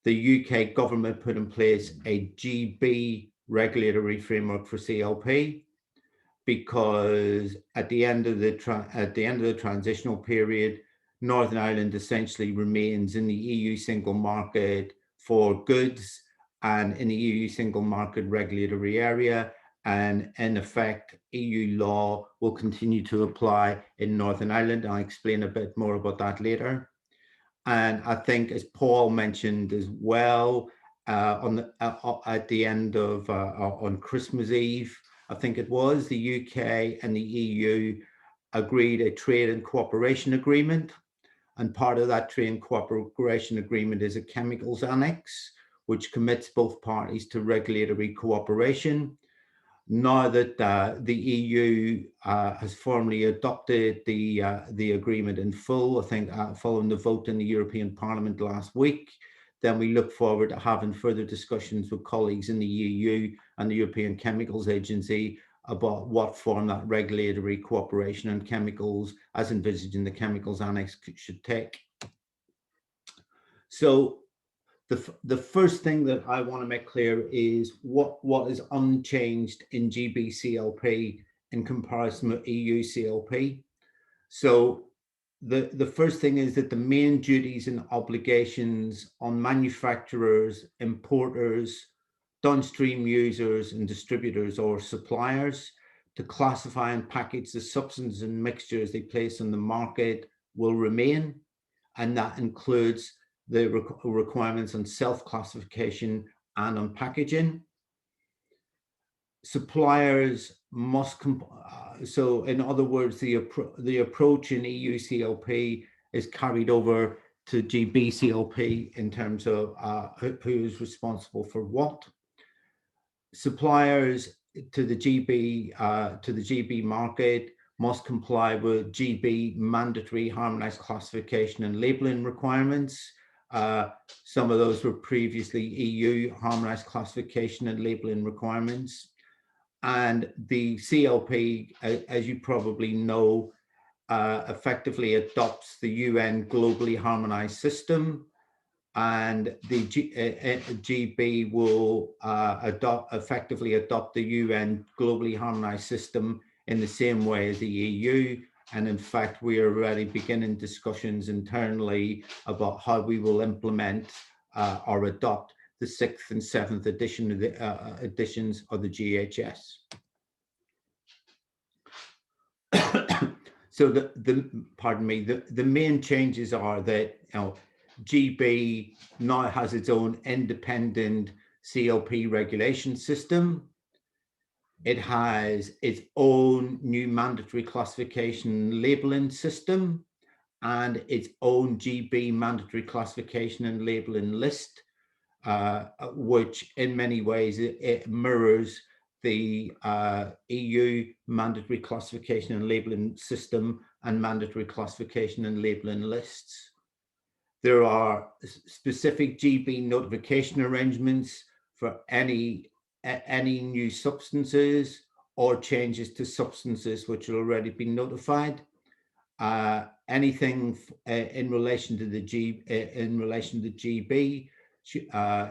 the UK government put in place a GB regulatory framework for CLP, because at the end of the transitional period, Northern Ireland essentially remains in the EU single market for goods and in the EU single market regulatory area, and in effect, EU law will continue to apply in Northern Ireland. I'll explain a bit more about that later. And I think, as Paul mentioned as well, at the end of on Christmas Eve, I think it was, the UK and the EU agreed a trade and cooperation agreement. And part of that trade and cooperation agreement is a chemicals annex, which commits both parties to regulatory cooperation. Now that the EU has formally adopted the agreement in full, I think following the vote in the European Parliament last week, then we look forward to having further discussions with colleagues in the EU and the European Chemicals Agency about what form that regulatory cooperation on chemicals, as envisaged in the Chemicals Annex, should take. So the first thing that I want to make clear is what is unchanged in GB CLP in comparison with EU CLP. So the first thing is that the main duties and obligations on manufacturers, importers, downstream users and distributors or suppliers to classify and package the substances and mixtures they place on the market will remain, and that includes the requirements on self-classification and on packaging. Suppliers must so in other words, the approach in EU CLP is carried over to GB CLP in terms of who is responsible for what. Suppliers to the GB market must comply with GB mandatory harmonized classification and labeling requirements. Some of those were previously EU harmonized classification and labeling requirements. And the CLP, as you probably know, effectively adopts the UN globally harmonized system, and the GB will effectively adopt the UN globally harmonized system in the same way as the EU. And in fact, we are already beginning discussions internally about how we will implement or adopt the 6th and 7th edition of the editions of the GHS. So the main changes are that GB now has its own independent CLP regulation system. It has its own new mandatory classification and labeling system and its own GB mandatory classification and labeling list, which in many ways it mirrors the EU mandatory classification and labeling system and mandatory classification and labeling lists. There are specific GB notification arrangements for any new substances or changes to substances which have already been notified. Anything in relation to the GB,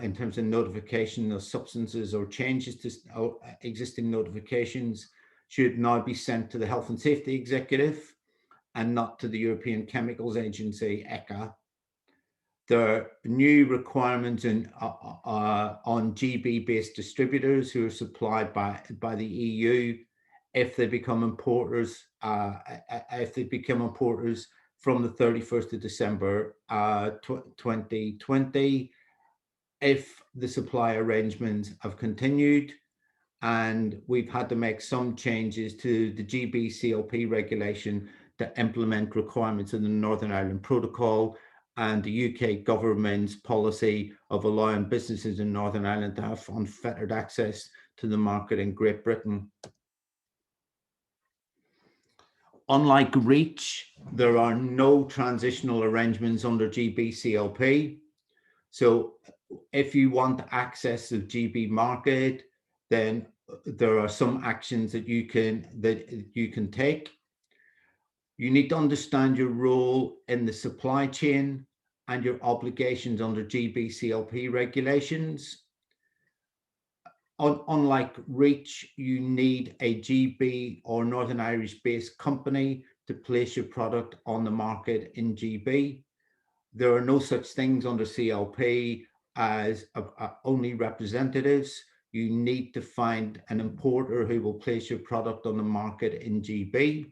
in terms of notification of substances or changes to existing notifications, should now be sent to the Health and Safety Executive and not to the European Chemicals Agency, ECHA. There are new requirements on GB-based distributors who are supplied by the EU if they become importers. From the 31st of December 2020, if the supply arrangements have continued, and we've had to make some changes to the GB CLP regulation to implement requirements in the Northern Ireland Protocol and the UK government's policy of allowing businesses in Northern Ireland to have unfettered access to the market in Great Britain. Unlike REACH, there are no transitional arrangements under GB CLP. So if you want access to the GB market, then there are some actions that you can take. You need to understand your role in the supply chain and your obligations under GB CLP regulations. Unlike REACH, you need a GB or Northern Irish-based company to place your product on the market in GB. There are no such things under CLP as only representatives. You need to find an importer who will place your product on the market in GB.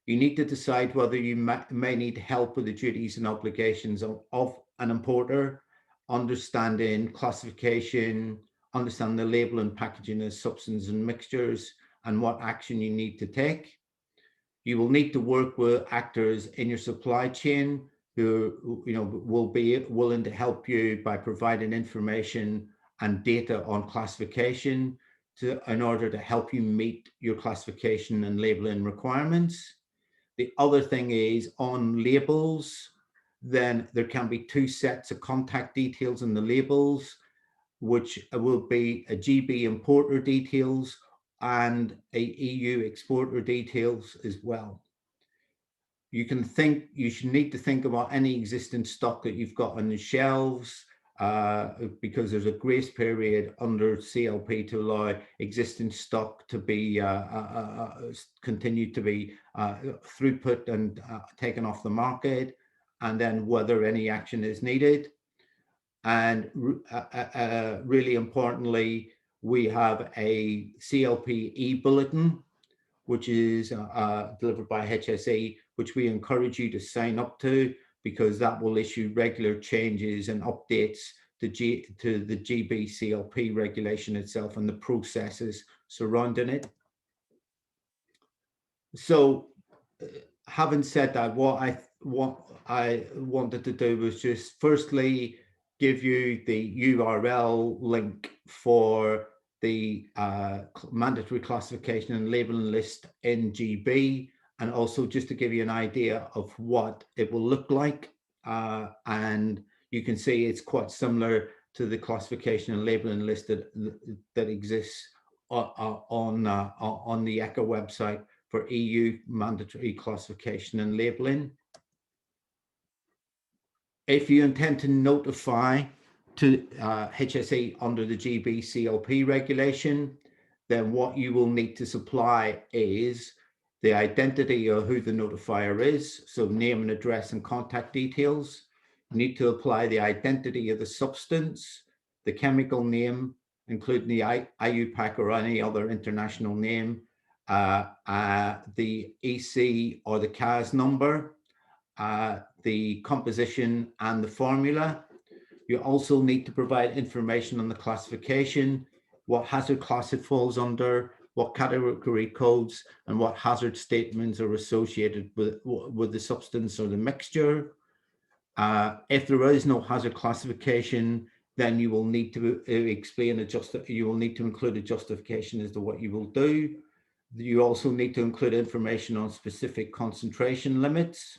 You need to decide whether you may need help with the duties and obligations of an importer, understanding classification, understand the label and packaging of substances and mixtures, and what action you need to take. You will need to work with actors in your supply chain who will be willing to help you by providing information and data on classification in order to help you meet your classification and labeling requirements. The other thing is on labels, then there can be two sets of contact details in the labels, which will be a GB importer details and a EU exporter details as well. You should need to think about any existing stock that you've got on the shelves, because there's a grace period under CLP to allow existing stock to be continue to be throughput and taken off the market, and then whether any action is needed. And really importantly, we have a CLP e-bulletin, which is delivered by HSE, which we encourage you to sign up to, because that will issue regular changes and updates to the GB CLP regulation itself and the processes surrounding it. So having said that, what I wanted to do was just firstly give you the URL link for the mandatory classification and labeling list in GB, and also just to give you an idea of what it will look like. And you can see it's quite similar to the classification and labeling list that exists on the ECHA website for EU mandatory classification and labeling. If you intend to notify to HSE under the GB CLP regulation, then what you will need to supply is the identity of who the notifier is, so name and address and contact details. You need to apply the identity of the substance, the chemical name, including the IUPAC or any other international name, the EC or the CAS number, the composition and the formula. You also need to provide information on the classification, what hazard class it falls under, what category codes, and what hazard statements are associated with the substance or the mixture. If there is no hazard classification, then you will need to you will need to include a justification as to what you will do. You also need to include information on specific concentration limits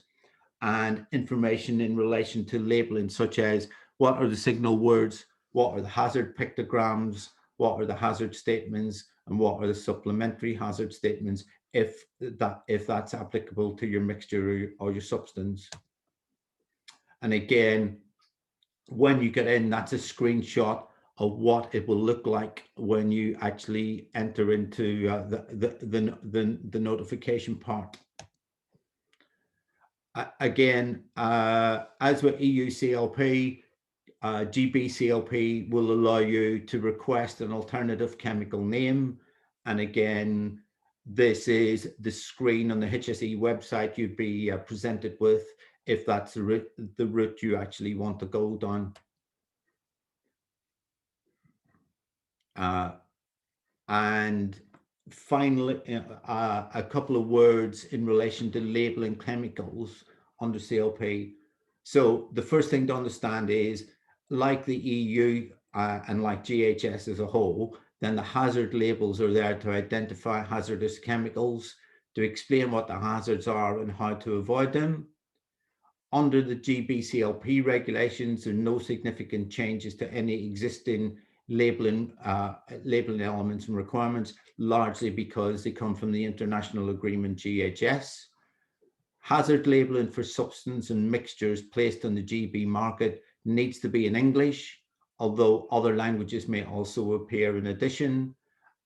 and information in relation to labeling, such as what are the signal words, what are the hazard pictograms, what are the hazard statements, and what are the supplementary hazard statements if that's applicable to your mixture or your substance. And again, when you get in, that's a screenshot of what it will look like when you actually enter into the notification part. Again, as with EU CLP, GB CLP will allow you to request an alternative chemical name. And again, this is the screen on the HSE website you'd be presented with if that's the route you actually want to go down. And finally, a couple of words in relation to labeling chemicals under CLP. So the first thing to understand is, like the EU and like GHS as a whole, then the hazard labels are there to identify hazardous chemicals, to explain what the hazards are and how to avoid them. Under the GB CLP regulations, there are no significant changes to any existing labeling elements and requirements, largely because they come from the international agreement GHS. Hazard labelling for substance and mixtures placed on the GB market needs to be in English, although other languages may also appear in addition.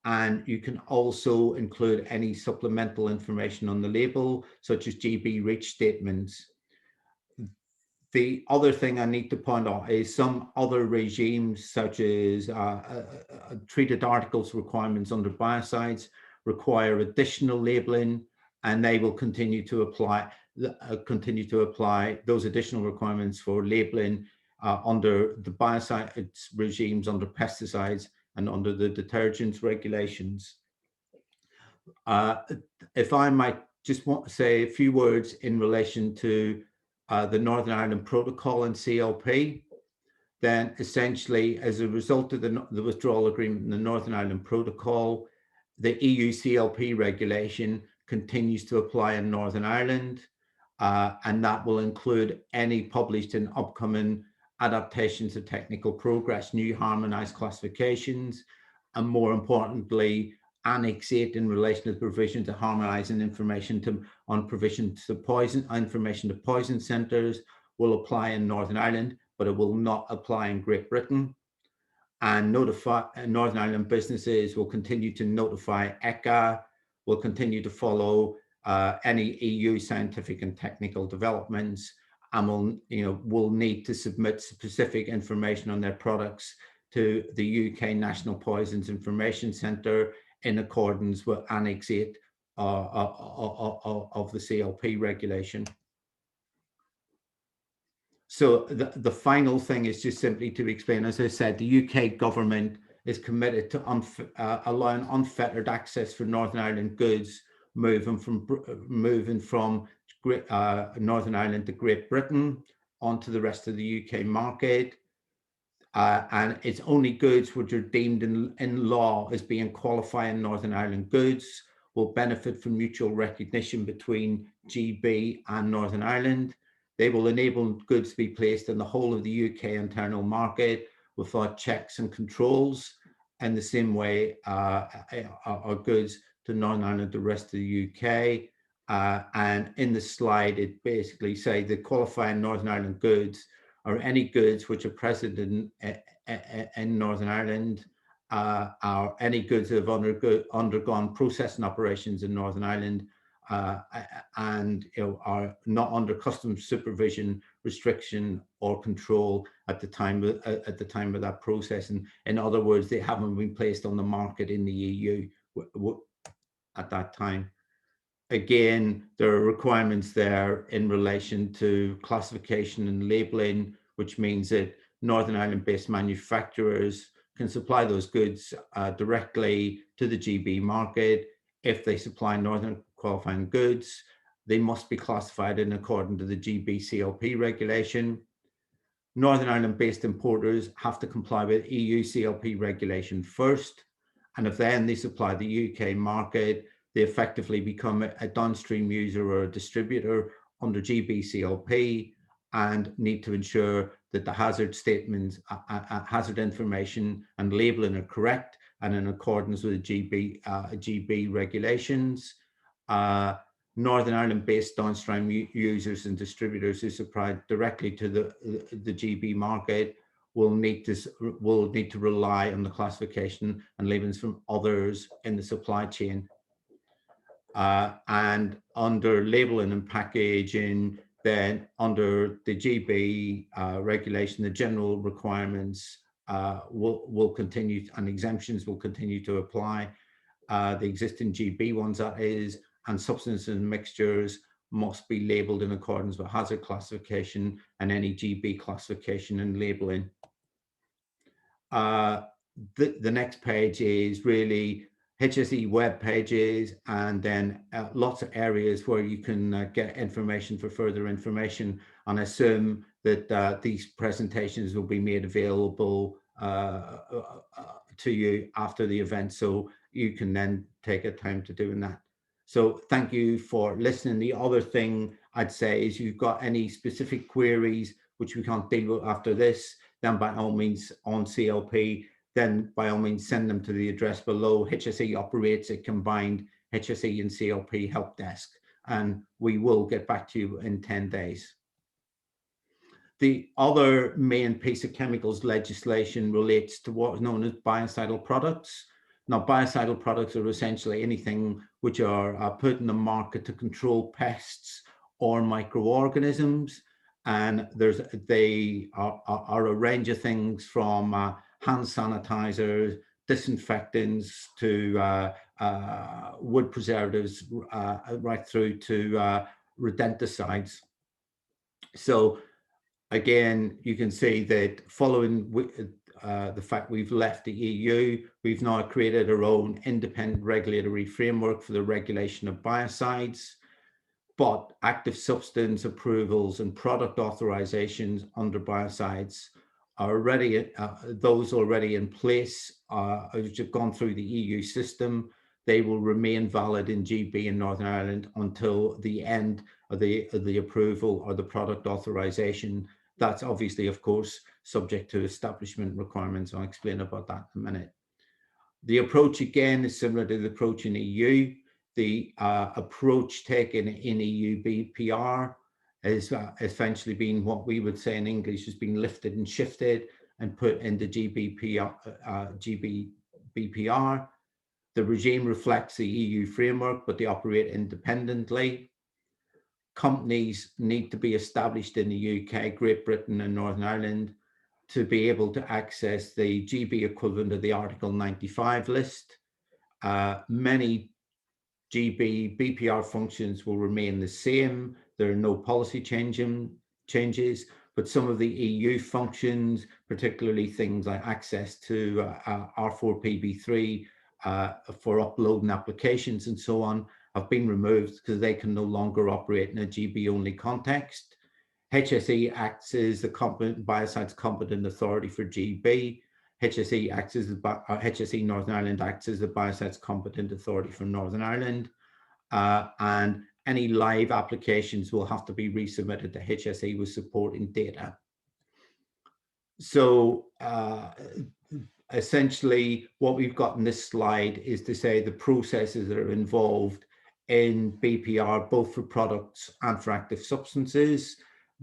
And you can also include any supplemental information on the label, such as GB REACH statements. The other thing I need to point out is some other regimes, such as treated articles requirements under biocides, require additional labeling, and they will continue to apply those additional requirements for labeling under the biocides regimes, under pesticides, and under the detergents regulations. If I might just want to say a few words in relation to the Northern Ireland Protocol and CLP, then essentially as a result of the withdrawal agreement in the Northern Ireland Protocol, the EU CLP regulation continues to apply in Northern Ireland, and that will include any published and upcoming adaptations of technical progress, new harmonised classifications, and more importantly, Annex 8 in relation to the provision to harmonising information on provision to information to poison centres will apply in Northern Ireland, but it will not apply in Great Britain. And Northern Ireland businesses will continue to notify ECHA, will continue to follow any EU scientific and technical developments, and will need to submit specific information on their products to the UK National Poisons Information Centre in accordance with Annex 8 of the CLP regulation. So the final thing is just simply to explain, as I said, the UK government is committed to allowing unfettered access for Northern Ireland goods moving from Northern Ireland to Great Britain onto the rest of the UK market. And it's only goods which are deemed in law as being qualifying Northern Ireland goods will benefit from mutual recognition between GB and Northern Ireland. They will enable goods to be placed in the whole of the UK internal market without checks and controls, and the same way are goods to Northern Ireland, the rest of the UK. And in the slide, it basically says the qualifying Northern Ireland goods or any goods which are present in Northern Ireland, or any goods that have undergone processing operations in Northern Ireland, and are not under customs supervision, restriction, or control at the time of that processing. In other words, they haven't been placed on the market in the EU at that time. Again, there are requirements there in relation to classification and labeling, which means that Northern Ireland-based manufacturers can supply those goods directly to the GB market. If they supply Northern qualifying goods, they must be classified in accordance to the GB CLP regulation. Northern Ireland-based importers have to comply with EU CLP regulation first, and if then they supply the UK market, they effectively become a downstream user or a distributor under GB CLP and need to ensure that the hazard statements, hazard information and labeling are correct and in accordance with the GB regulations. Northern Ireland-based downstream users and distributors who supply directly to the GB market will need to rely on the classification and labels from others in the supply chain. And under labeling and packaging, then under the GB regulation, the general requirements will continue, and exemptions will continue to apply. The existing GB ones, that is, and substances and mixtures must be labelled in accordance with hazard classification and any GB classification and labelling. The next page is really HSE web pages, and then lots of areas where you can get information for further information. And I assume that these presentations will be made available to you after the event, so you can then take a time to doing that. So thank you for listening. The other thing I'd say is, you've got any specific queries which we can't deal with after this, then by all means on CLP, then by all means send them to the address below. HSE operates a combined HSE and CLP help desk, and we will get back to you in 10 days. The other main piece of chemicals legislation relates to what is known as biocidal products. Now, biocidal products are essentially anything which are put in the market to control pests or microorganisms. And they are a range of things from hand sanitizers, disinfectants, to wood preservatives, right through to rodenticides. So again, you can see that following the fact we've left the EU, we've now created our own independent regulatory framework for the regulation of biocides. But active substance approvals and product authorizations under biocides are already, those already in place, which have gone through the EU system. They will remain valid in GB in Northern Ireland until the end of the approval or the product authorization. That's obviously, of course, subject to establishment requirements. I'll explain about that in a minute. The approach, again, is similar to the approach in EU. The approach taken in EU BPR is essentially being what we would say in English has been lifted and shifted and put into GB BPR. The regime reflects the EU framework, but they operate independently. Companies need to be established in the UK, Great Britain and Northern Ireland to be able to access the GB equivalent of the Article 95 list. Many GB BPR functions will remain the same. There are no policy changes, but some of the EU functions, particularly things like access to R4PB3 for uploading applications and so on, have been removed because they can no longer operate in a GB only context. HSE acts as the biocides competent authority for GB. HSE Northern Ireland acts as the biocides competent authority for Northern Ireland, and any live applications will have to be resubmitted to HSE with supporting data. So essentially what we've got in this slide is to say the processes that are involved in BPR, both for products and for active substances,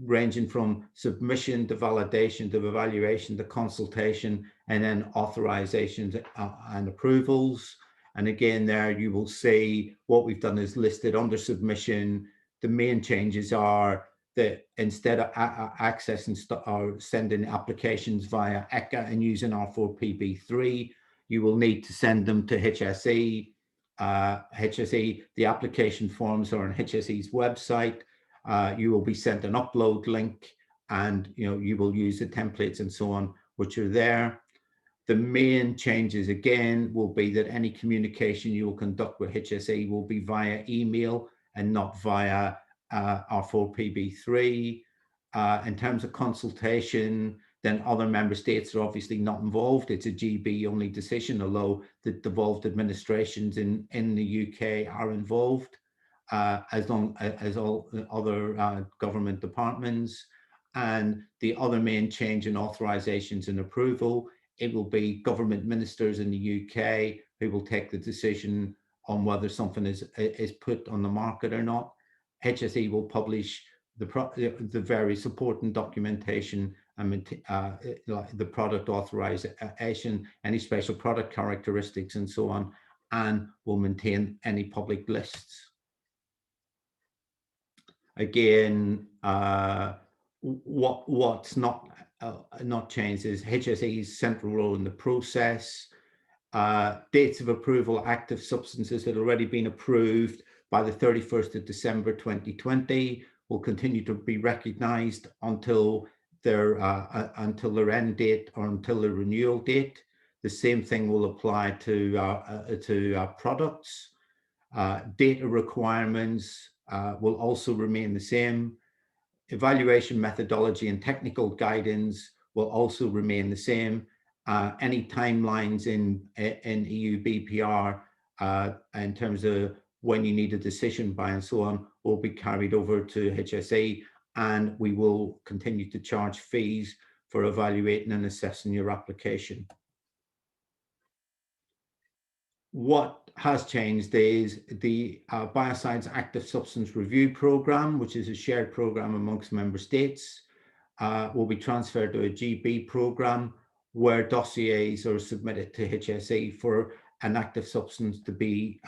ranging from submission to validation to evaluation to consultation, and then authorizations and approvals. And again, there you will see what we've done is listed under submission. The main changes are that instead of accessing or sending applications via ECA and using R4PB3, you will need to send them to HSE. The application forms are on HSE's website. You will be sent an upload link, and you will use the templates and so on which are there. The main changes again will be that any communication you will conduct with HSE will be via email and not via R4PB3. In terms of consultation, then other member states are obviously not involved. It's a GB only decision, although the devolved administrations in the UK are involved, as all other government departments. And the other main change in authorizations and approval, it will be government ministers in the UK who will take the decision on whether something is put on the market or not. HSE will publish the various supporting documentation and the product authorization, any special product characteristics and so on, and will maintain any public lists. Again, what's not changed is HSE's central role in the process. Dates of approval, active substances that have already been approved by the 31st of December 2020 will continue to be recognized until their end date or until the renewal date. The same thing will apply to products. Data requirements will also remain the same. Evaluation methodology and technical guidance will also remain the same. Any timelines in EU BPR in terms of when you need a decision by and so on will be carried over to HSE, and we will continue to charge fees for evaluating and assessing your application. What has changed is the Biocides Active Substance Review Programme, which is a shared programme amongst member states, will be transferred to a GB programme where dossiers are submitted to HSE for an active substance to be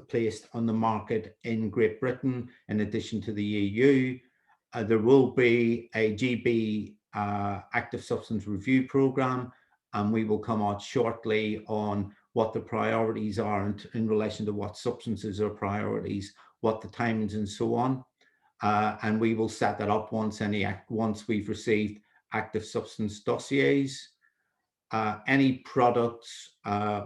placed on the market in Great Britain in addition to the EU. There will be a GB Active Substance Review Programme, and we will come out shortly on what the priorities are in relation to what substances are priorities, what the timings and so on. And we will set that up once we've received active substance dossiers. Any products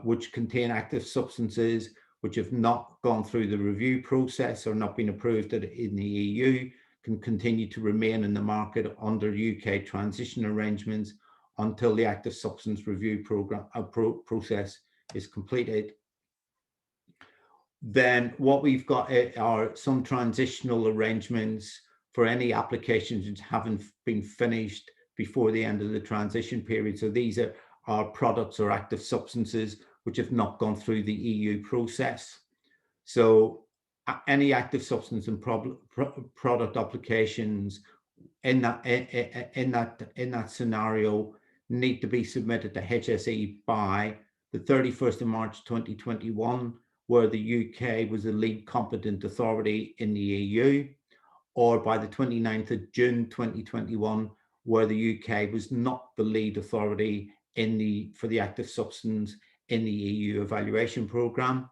which contain active substances which have not gone through the review process or not been approved in the EU can continue to remain in the market under UK transition arrangements until the active substance review process is completed. Then what we've got are some transitional arrangements for any applications which haven't been finished before the end of the transition period. So these are products or active substances which have not gone through the EU process. So any active substance and product applications in that scenario need to be submitted to HSE by the 31st of March 2021, where the UK was the lead competent authority in the EU, or by the 29th of June 2021, where the UK was not the lead authority for the active substance in the EU evaluation programme.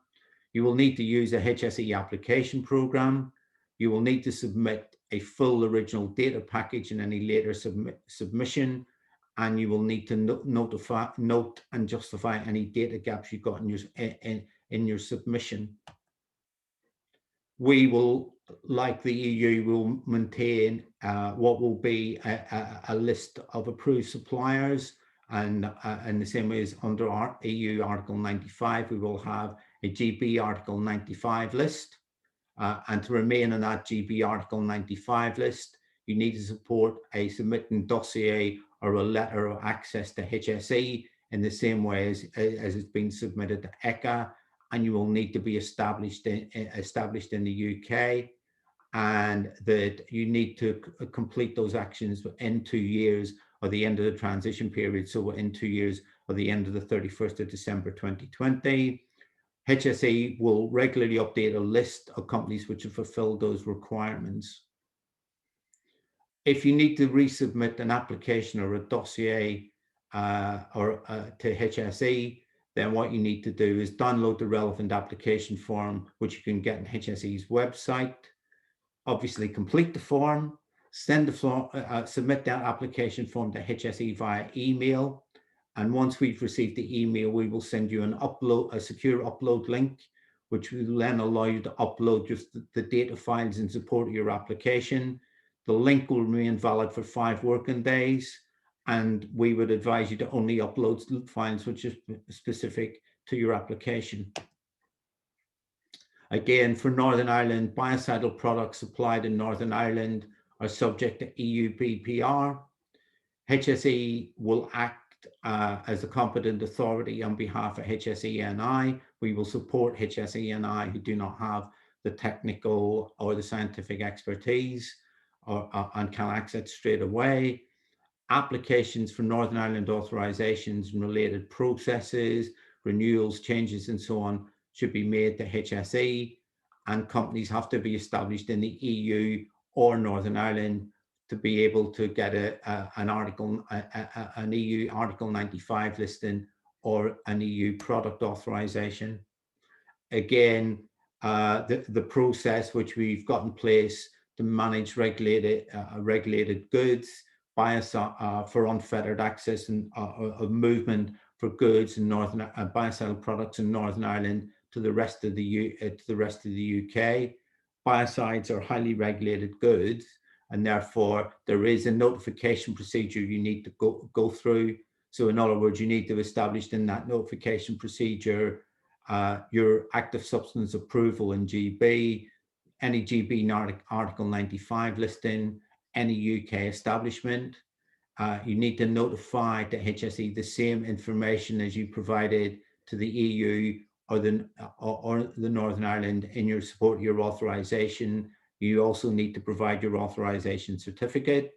You will need to use a HSE application programme. You will need to submit a full original data package in any later submission, and you will need to note and justify any data gaps you've got in your submission. We will, like the EU, will maintain what will be a list of approved suppliers, and in the same way as under our EU Article 95, we will have a GB Article 95 list. And to remain on that GB Article 95 list, you need to support a submitting dossier or a letter of access to HSE in the same way as it's been submitted to ECHA, and you will need to be established in the UK, and that you need to complete those actions in 2 years or the end of the transition period. So in 2 years or the end of the 31st of December 2020. HSE will regularly update a list of companies which have fulfilled those requirements. If you need to resubmit an application or a dossier to HSE, then what you need to do is download the relevant application form, which you can get on HSE's website. Obviously, complete the form, send the form, submit that application form to HSE via email. And once we've received the email, we will send you a secure upload link, which will then allow you to upload just the data files in support of your application. The link will remain valid for 5 working days, and we would advise you to only upload files which are specific to your application. Again, for Northern Ireland, biocidal products supplied in Northern Ireland are subject to EU BPR. HSE will act as a competent authority on behalf of HSE&I. We will support HSE&I who do not have the technical or the scientific expertise and can access straight away. Applications for Northern Ireland authorisations and related processes, renewals, changes and so on should be made to HSE, and companies have to be established in the EU or Northern Ireland to be able to get an EU Article 95 listing or an EU product authorization. Again, the process which we've got in place to manage regulated goods, for unfettered access and of movement for goods in biocidal products in Northern Ireland to the rest of the UK. Biocides are highly regulated goods, and therefore there is a notification procedure you need to go through. So in other words, you need to establish in that notification procedure your active substance approval in GB, any GB Article 95 listing, any UK establishment. You need to notify to HSE the same information as you provided to the EU or the Northern Ireland in your support of your authorization. You also need to provide your authorization certificate.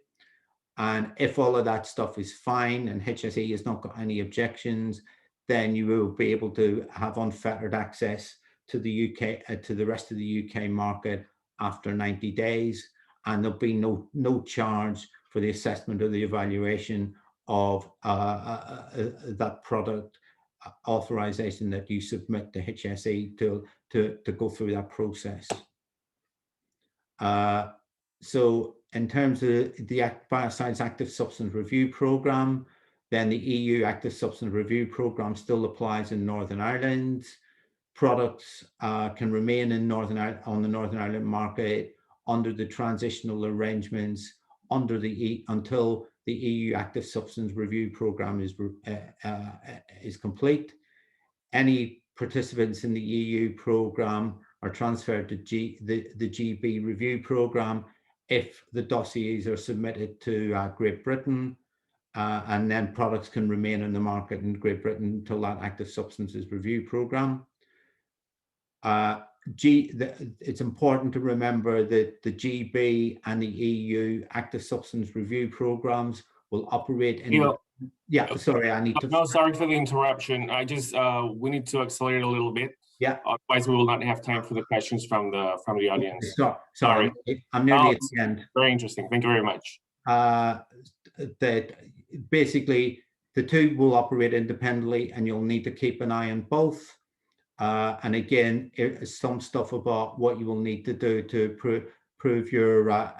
And if all of that stuff is fine and HSE has not got any objections, then you will be able to have unfettered access to the UK, to the rest of the UK market after 90 days. And there'll be no charge for the assessment or the evaluation of that product authorization that you submit to HSE to go through that process. So in terms of the Biocides Active Substance Review Programme, then the EU Active Substance Review Programme still applies in Northern Ireland. Products can remain in on the Northern Ireland market under the transitional arrangements until the EU Active Substance Review Programme is complete. Any participants in the EU programme are transferred to the GB review programme if the dossiers are submitted to Great Britain, and then products can remain in the market in Great Britain until that Active Substances Review programme. It's important to remember that the GB and the EU Active Substance Review programs will operate in. Yeah, sorry, I need to. No, sorry for the interruption. I just we need to accelerate a little bit. Yeah. Otherwise, we will not have time for the questions from the audience. Sorry, I'm nearly at the end. Very interesting. Thank you very much. That basically the two will operate independently, and you'll need to keep an eye on both. And again, some stuff about what you will need to do to prove you're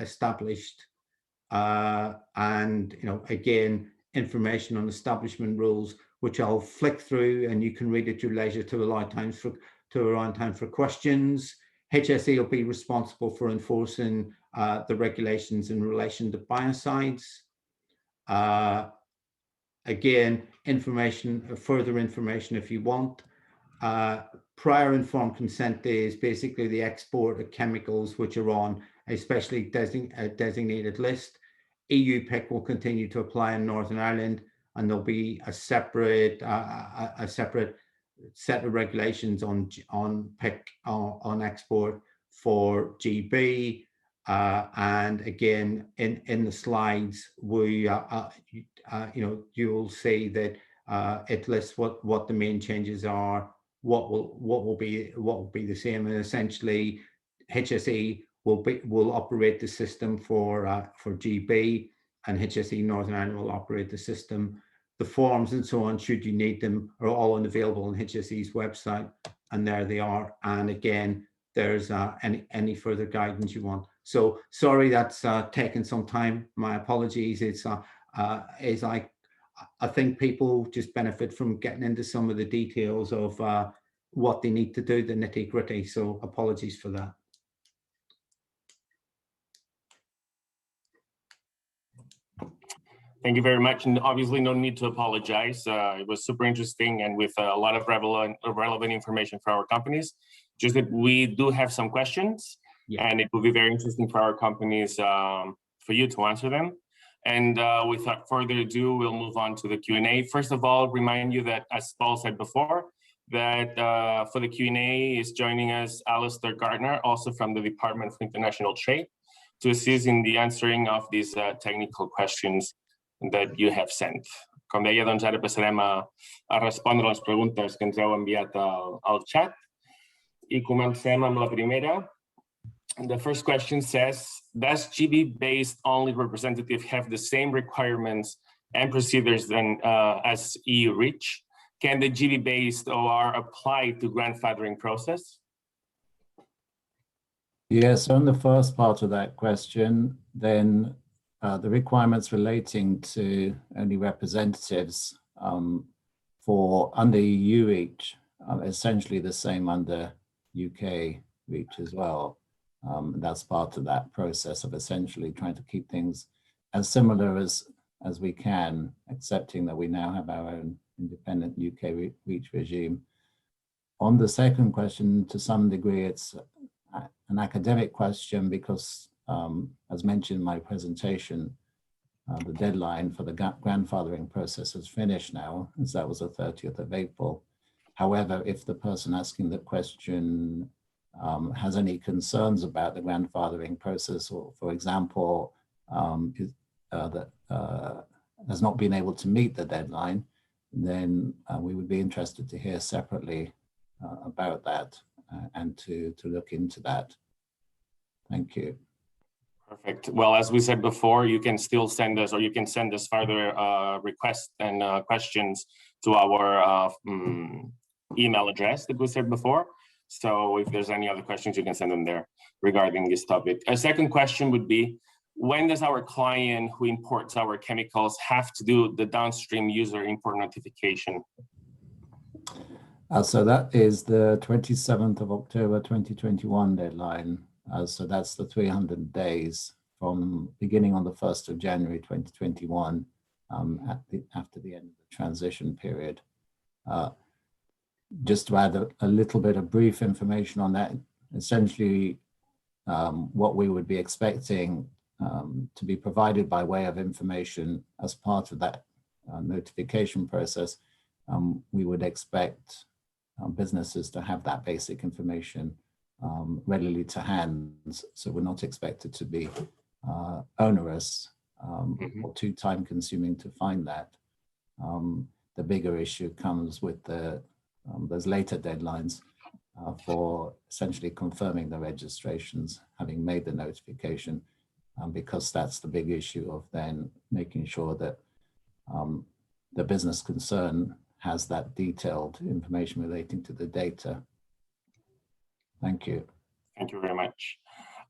established. And again, information on establishment rules, which I'll flick through, and you can read at your leisure to allow time for questions. HSE will be responsible for enforcing the regulations in relation to biocides. Again, further information if you want. Prior informed consent is basically the export of chemicals which are on a specially designated list. EU PIC will continue to apply in Northern Ireland, and there'll be a separate set of regulations on PIC on export for GB. And again, in the slides, we you'll see that it lists what the main changes are, what will be the same, and essentially HSE will operate the system for GB, and HSE Northern Ireland will operate the system. The forms and so on, should you need them, are all available on HSE's website, and there they are. And again, there's any further guidance you want. So sorry that's taken some time. My apologies. It's I think people just benefit from getting into some of the details of what they need to do, the nitty-gritty. So apologies for that. Thank you very much, and obviously no need to apologize. It was super interesting and with a lot of relevant information for our companies. Just that we do have some questions, and it will be very interesting for our companies, for you to answer them. And without further ado, we'll move on to the Q&A. First of all, remind you that, as Paul said before, that for the Q&A is joining us Alistair Gardner, also from the Department for International Trade, to assist in the answering of these technical questions that you have sent. Com deia, doncs ara passarem a respondre les preguntes que ens heu enviat al chat. I comencem amb la primera. The first question says, does GB-based only representative have the same requirements and procedures as EU REACH? Can the GB-based OR apply to grandfathering process? Yes, on the first part of that question, then the requirements relating to only representatives for under EU REACH are essentially the same under UK REACH as well. That's part of that process of essentially trying to keep things as similar as we can, accepting that we now have our own independent UK REACH regime. On the second question, to some degree, it's an academic question because, as mentioned in my presentation, the deadline for the grandfathering process has finished now, as that was the 30th of April. However, if the person asking the question has any concerns about the grandfathering process, or for example, has not been able to meet the deadline, then we would be interested to hear separately about that and to look into that. Thank you. Perfect. Well, as we said before, you can still send us, or you can send us further requests and questions to our email address that we said before. So if there's any other questions, you can send them there regarding this topic. A second question would be, when does our client who imports our chemicals have to do the downstream user import notification? So that is the 27th of October 2021 deadline. So that's the 300 days from beginning on the 1st of January 2021 after the end of the transition period. Just to add a little bit of brief information on that, essentially what we would be expecting to be provided by way of information as part of that notification process, we would expect businesses to have that basic information readily to hand. So we're not expected to be onerous or too time consuming to find that. The bigger issue comes with those later deadlines for essentially confirming the registrations, having made the notification, because that's the big issue of then making sure that the business concern has that detailed information relating to the data. Thank you. Thank you very much.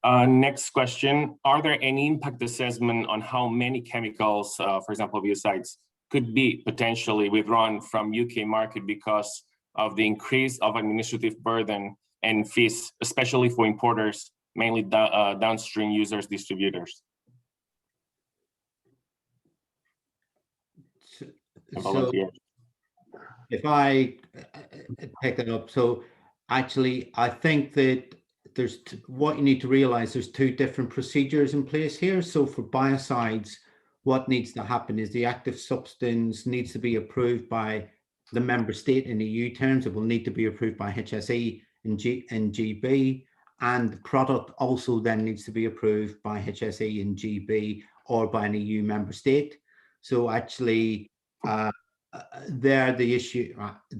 Next question. Are there any impact assessment on how many chemicals, for example, biocides, could be potentially withdrawn from UK market because of the increase of administrative burden and fees, especially for importers, mainly downstream users, distributors? So if I pick it up, so actually, I think that there's what you need to realize, there's two different procedures in place here. So for biocides, what needs to happen is the active substance needs to be approved by the member state in EU terms. It will need to be approved by HSE and GB, and the product also then needs to be approved by HSE and GB or by an EU member state. So actually, the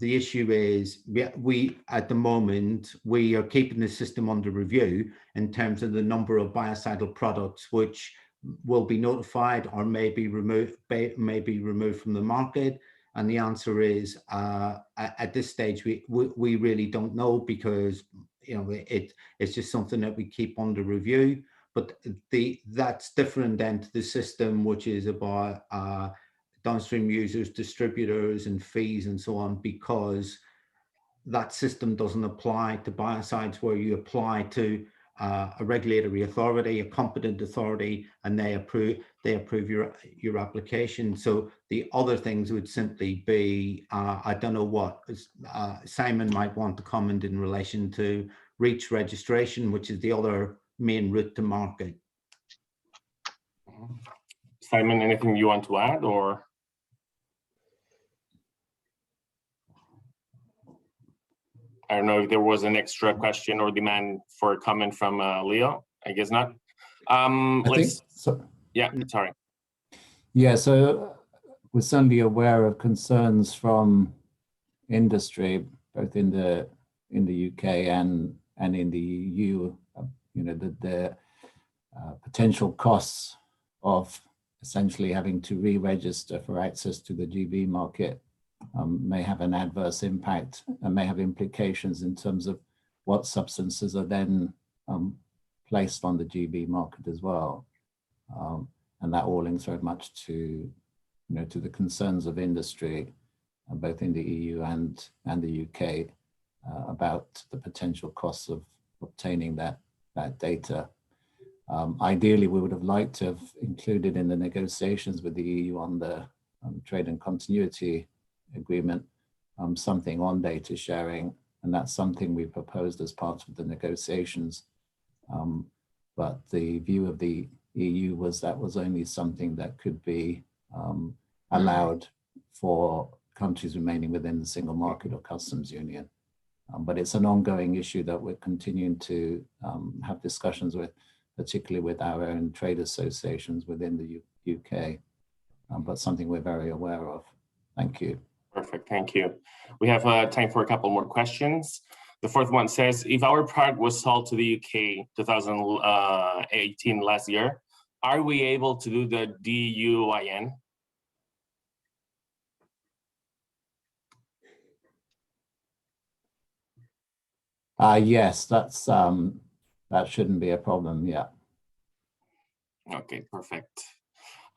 issue is we at the moment we are keeping the system under review in terms of the number of biocidal products which will be notified or may be removed from the market. And the answer is at this stage we really don't know, because it's just something that we keep under review. But that's different than to the system which is about downstream users, distributors, and fees and so on, because that system doesn't apply to biocides, where you apply to a regulatory authority, a competent authority, and they approve your application. So the other things would simply be, I don't know what, Simon might want to comment in relation to REACH registration, which is the other main route to market. Simon, anything you want to add, or? I don't know if there was an extra question or demand for a comment from Leo. I guess not. Yeah, sorry. Yeah, so we're certainly aware of concerns from industry, both in the UK and in the EU. The potential costs of essentially having to re-register for access to the GB market may have an adverse impact and may have implications in terms of what substances are then placed on the GB market as well. And that all links very much to the concerns of industry, both in the EU and the UK, about the potential costs of obtaining that data. Ideally, we would have liked to have included in the negotiations with the EU on the trade and continuity agreement something on data sharing, and that's something we proposed as part of the negotiations. But the view of the EU was that was only something that could be allowed for countries remaining within the single market or customs union. But it's an ongoing issue that we're continuing to have discussions with, particularly with our own trade associations within the UK, but something we're very aware of. Thank you. Perfect, thank you. We have time for a couple more questions. The fourth one says, if our product was sold to the UK 2018 last year, are we able to do the DUIN? Yes, that's that shouldn't be a problem. Yeah. Okay, perfect.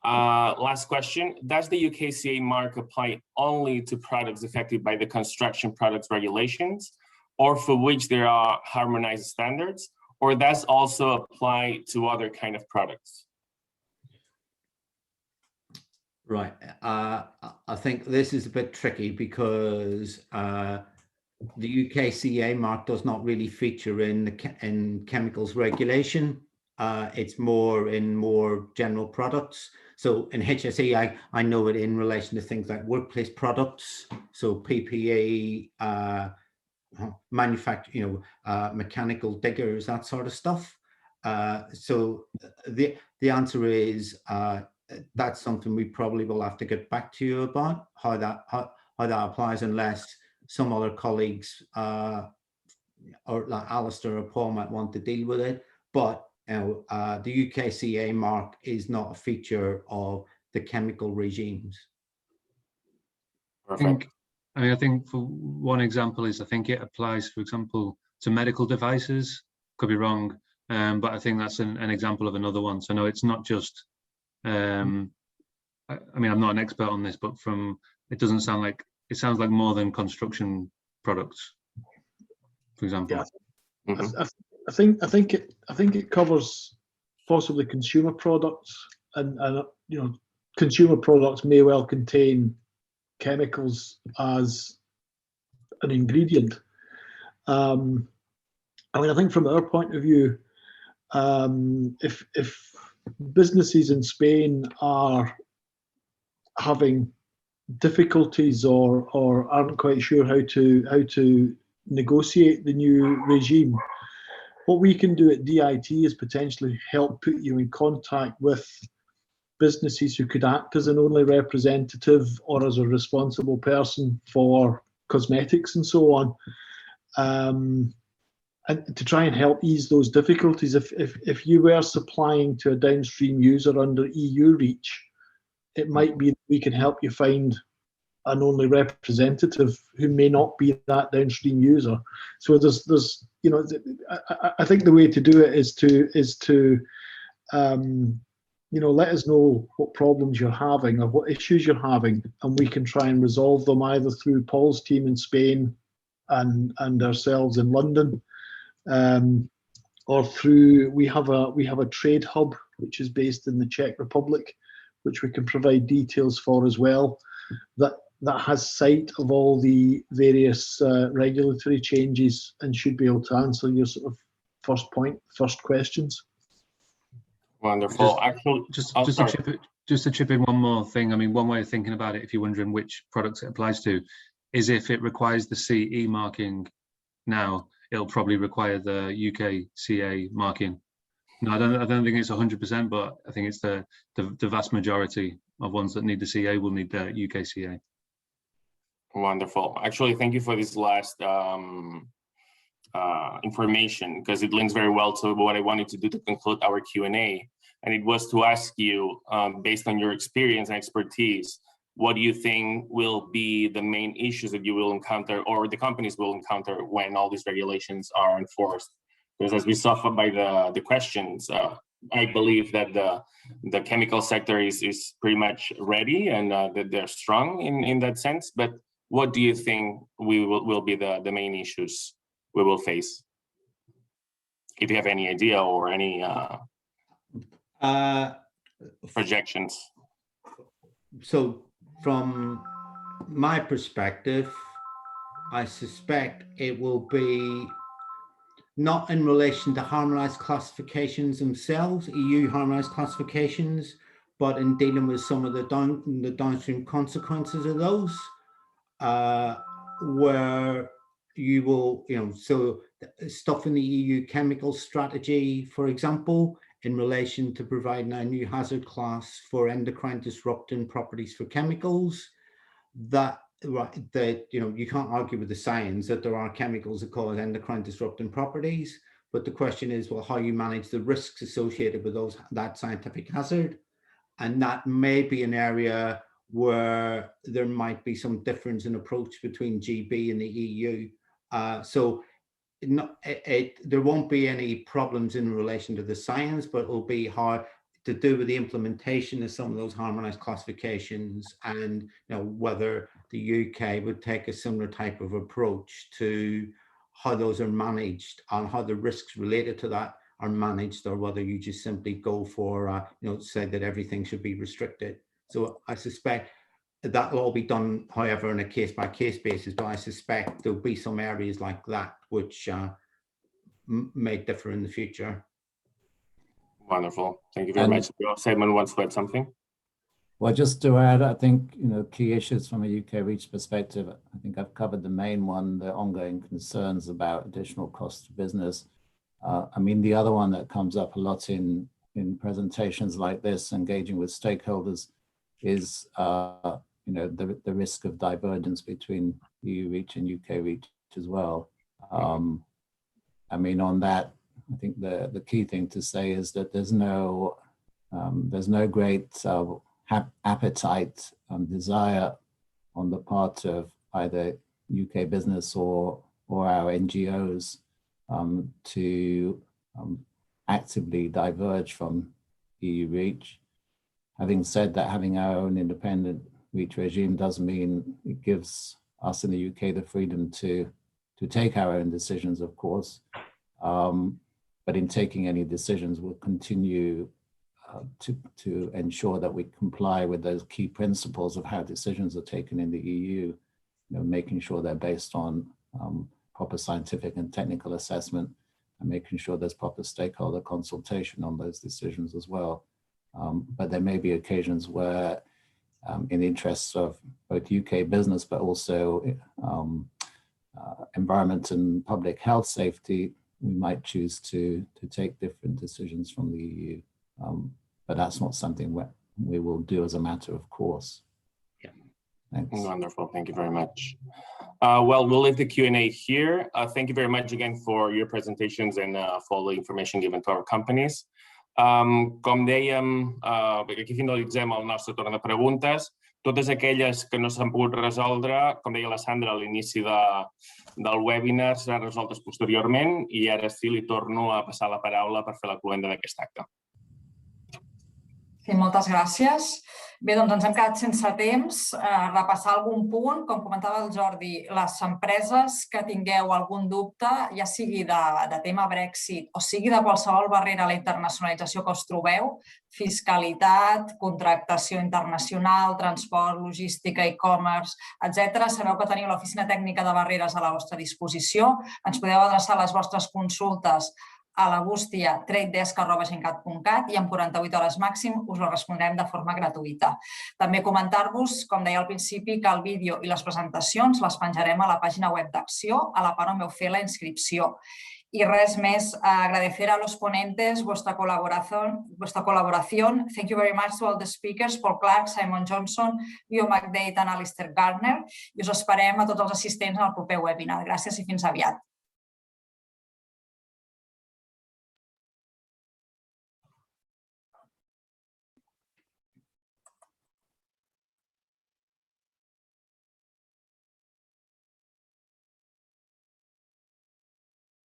Last question. Does the UKCA mark apply only to products affected by the construction products regulations, or for which there are harmonized standards, or does also apply to other kind of products? Right. I think this is a bit tricky because the UKCA mark does not really feature in chemicals regulation. It's more in more general products. So in HSE, I know it in relation to things like workplace products, so PPE, manufacture, mechanical diggers, that sort of stuff. So the answer is that's something we probably will have to get back to you about how that applies, unless some other colleagues or like Alistair or Paul might want to deal with it. But the UKCA mark is not a feature of the chemical regimes. Perfect. I think for one example is, I think it applies, for example, to medical devices. Could be wrong, but I think that's an example of another one. So no, it's not just, I mean, I'm not an expert on this, but it doesn't sound like, it sounds like more than construction products, for example. Yeah. Mm-hmm. I think it covers possibly consumer products, and consumer products may well contain chemicals as an ingredient. I mean, I think from our point of view, if businesses in Spain are having difficulties or aren't quite sure how to negotiate the new regime, what we can do at DIT is potentially help put you in contact with businesses who could act as an only representative or as a responsible person for cosmetics and so on, and to try and help ease those difficulties. If you were supplying to a downstream user under EU REACH, it might be that we can help you find an only representative who may not be that downstream user. So there's I think the way to do it is to let us know what problems you're having or what issues you're having, and we can try and resolve them either through Paul's team in Spain and ourselves in London, or through we have a trade hub which is based in the Czech Republic, which we can provide details for as well, that has sight of all the various regulatory changes and should be able to answer your sort of first questions. Wonderful. Just to chip in one more thing. I mean, one way of thinking about it, if you're wondering which products it applies to, is if it requires the CE marking now, it'll probably require the UKCA marking. No, I don't think it's 100%, but I think it's the vast majority of ones that need the CA will need the UKCA. Wonderful. Actually, thank you for this last information, because it links very well to what I wanted to do to conclude our Q&A. And it was to ask you, based on your experience and expertise, what do you think will be the main issues that you will encounter or the companies will encounter when all these regulations are enforced? Because as we saw by the questions, I believe that the chemical sector is pretty much ready and that they're strong in that sense. But what do you think will be the main issues we will face? If you have any idea or any projections. So from my perspective, I suspect it will be not in relation to harmonized classifications themselves, EU harmonized classifications, but in dealing with some of the downstream consequences of those. where you will, so stuff in the EU chemical strategy, for example, in relation to providing a new hazard class for endocrine disrupting properties for chemicals, that you can't argue with the science that there are chemicals that cause endocrine disrupting properties, but the question is, well, how you manage the risks associated with that scientific hazard. And that may be an area where there might be some difference in approach between GB and the EU. So there won't be any problems in relation to the science, but it'll be hard to do with the implementation of some of those harmonized classifications, and whether the UK would take a similar type of approach to how those are managed and how the risks related to that are managed, or whether you just simply go for say that everything should be restricted. So I suspect that will all be done, however, on a case-by-case basis, but I suspect there'll be some areas like that which may differ in the future. Wonderful. Thank you very much. Simon wants to add something. Well, just to add, I think, key issues from a UK REACH perspective, I think I've covered the main one, the ongoing concerns about additional cost to business. I mean, the other one that comes up a lot in presentations like this, engaging with stakeholders, is the risk of divergence between EU REACH and UK REACH as well. I mean, on that, I think the key thing to say is that there's no great appetite and desire on the part of either UK business or our NGOs to actively diverge from EU REACH. Having said that, having our own independent REACH regime does mean it gives us in the UK the freedom to take our own decisions, of course. But in taking any decisions, we'll continue to ensure that we comply with those key principles of how decisions are taken in the EU, making sure they're based on proper scientific and technical assessment, and making sure there's proper stakeholder consultation on those decisions as well. But there may be occasions where, in the interests of both UK business, but also environment and public health safety, we might choose to take different decisions from the EU. But that's not something we will do as a matter of course. Yeah. Thanks. Wonderful. Thank you very much. Well, we'll leave the Q&A here. Thank you very much again for your presentations and for all the information given to our companies. Com dèiem, aquí finalitzem el nostre torn de preguntes. Totes aquelles que no s'han pogut resoldre, com deia la Sandra a l'inici del webinar, seran resoltes posteriorment, i ara sí li torno a passar la paraula per fer la cloenda d'aquest acte. Sí, moltes gràcies. Bé, doncs ens hem quedat sense temps. Repassar algun punt. Com comentava el Jordi, les empreses que tingueu algun dubte, ja sigui de tema Brexit o sigui de qualsevol barrera a la internacionalització que us trobeu, fiscalitat, contractació internacional, transport, logística, e-commerce, etc. Sabeu que teniu l'oficina tècnica de barreres a la vostra disposició. Ens podeu adreçar les vostres consultes a la bústia tradedesk@gencat.cat i en 48 hores màxim us ho respondrem de forma gratuïta. També comentar-vos, com deia al principi, que el vídeo i les presentacions les penjarem a la pàgina web d'Acció, a la part on veu fer la inscripció. Y res més, agradecer a los ponentes vuestra colaboración. Thank you very much to all the speakers, Paul Clark, Simon Johnson, Leo McDade and Alistair Gardner. I us esperem a tots els assistents en el proper webinar. Gràcies i fins aviat.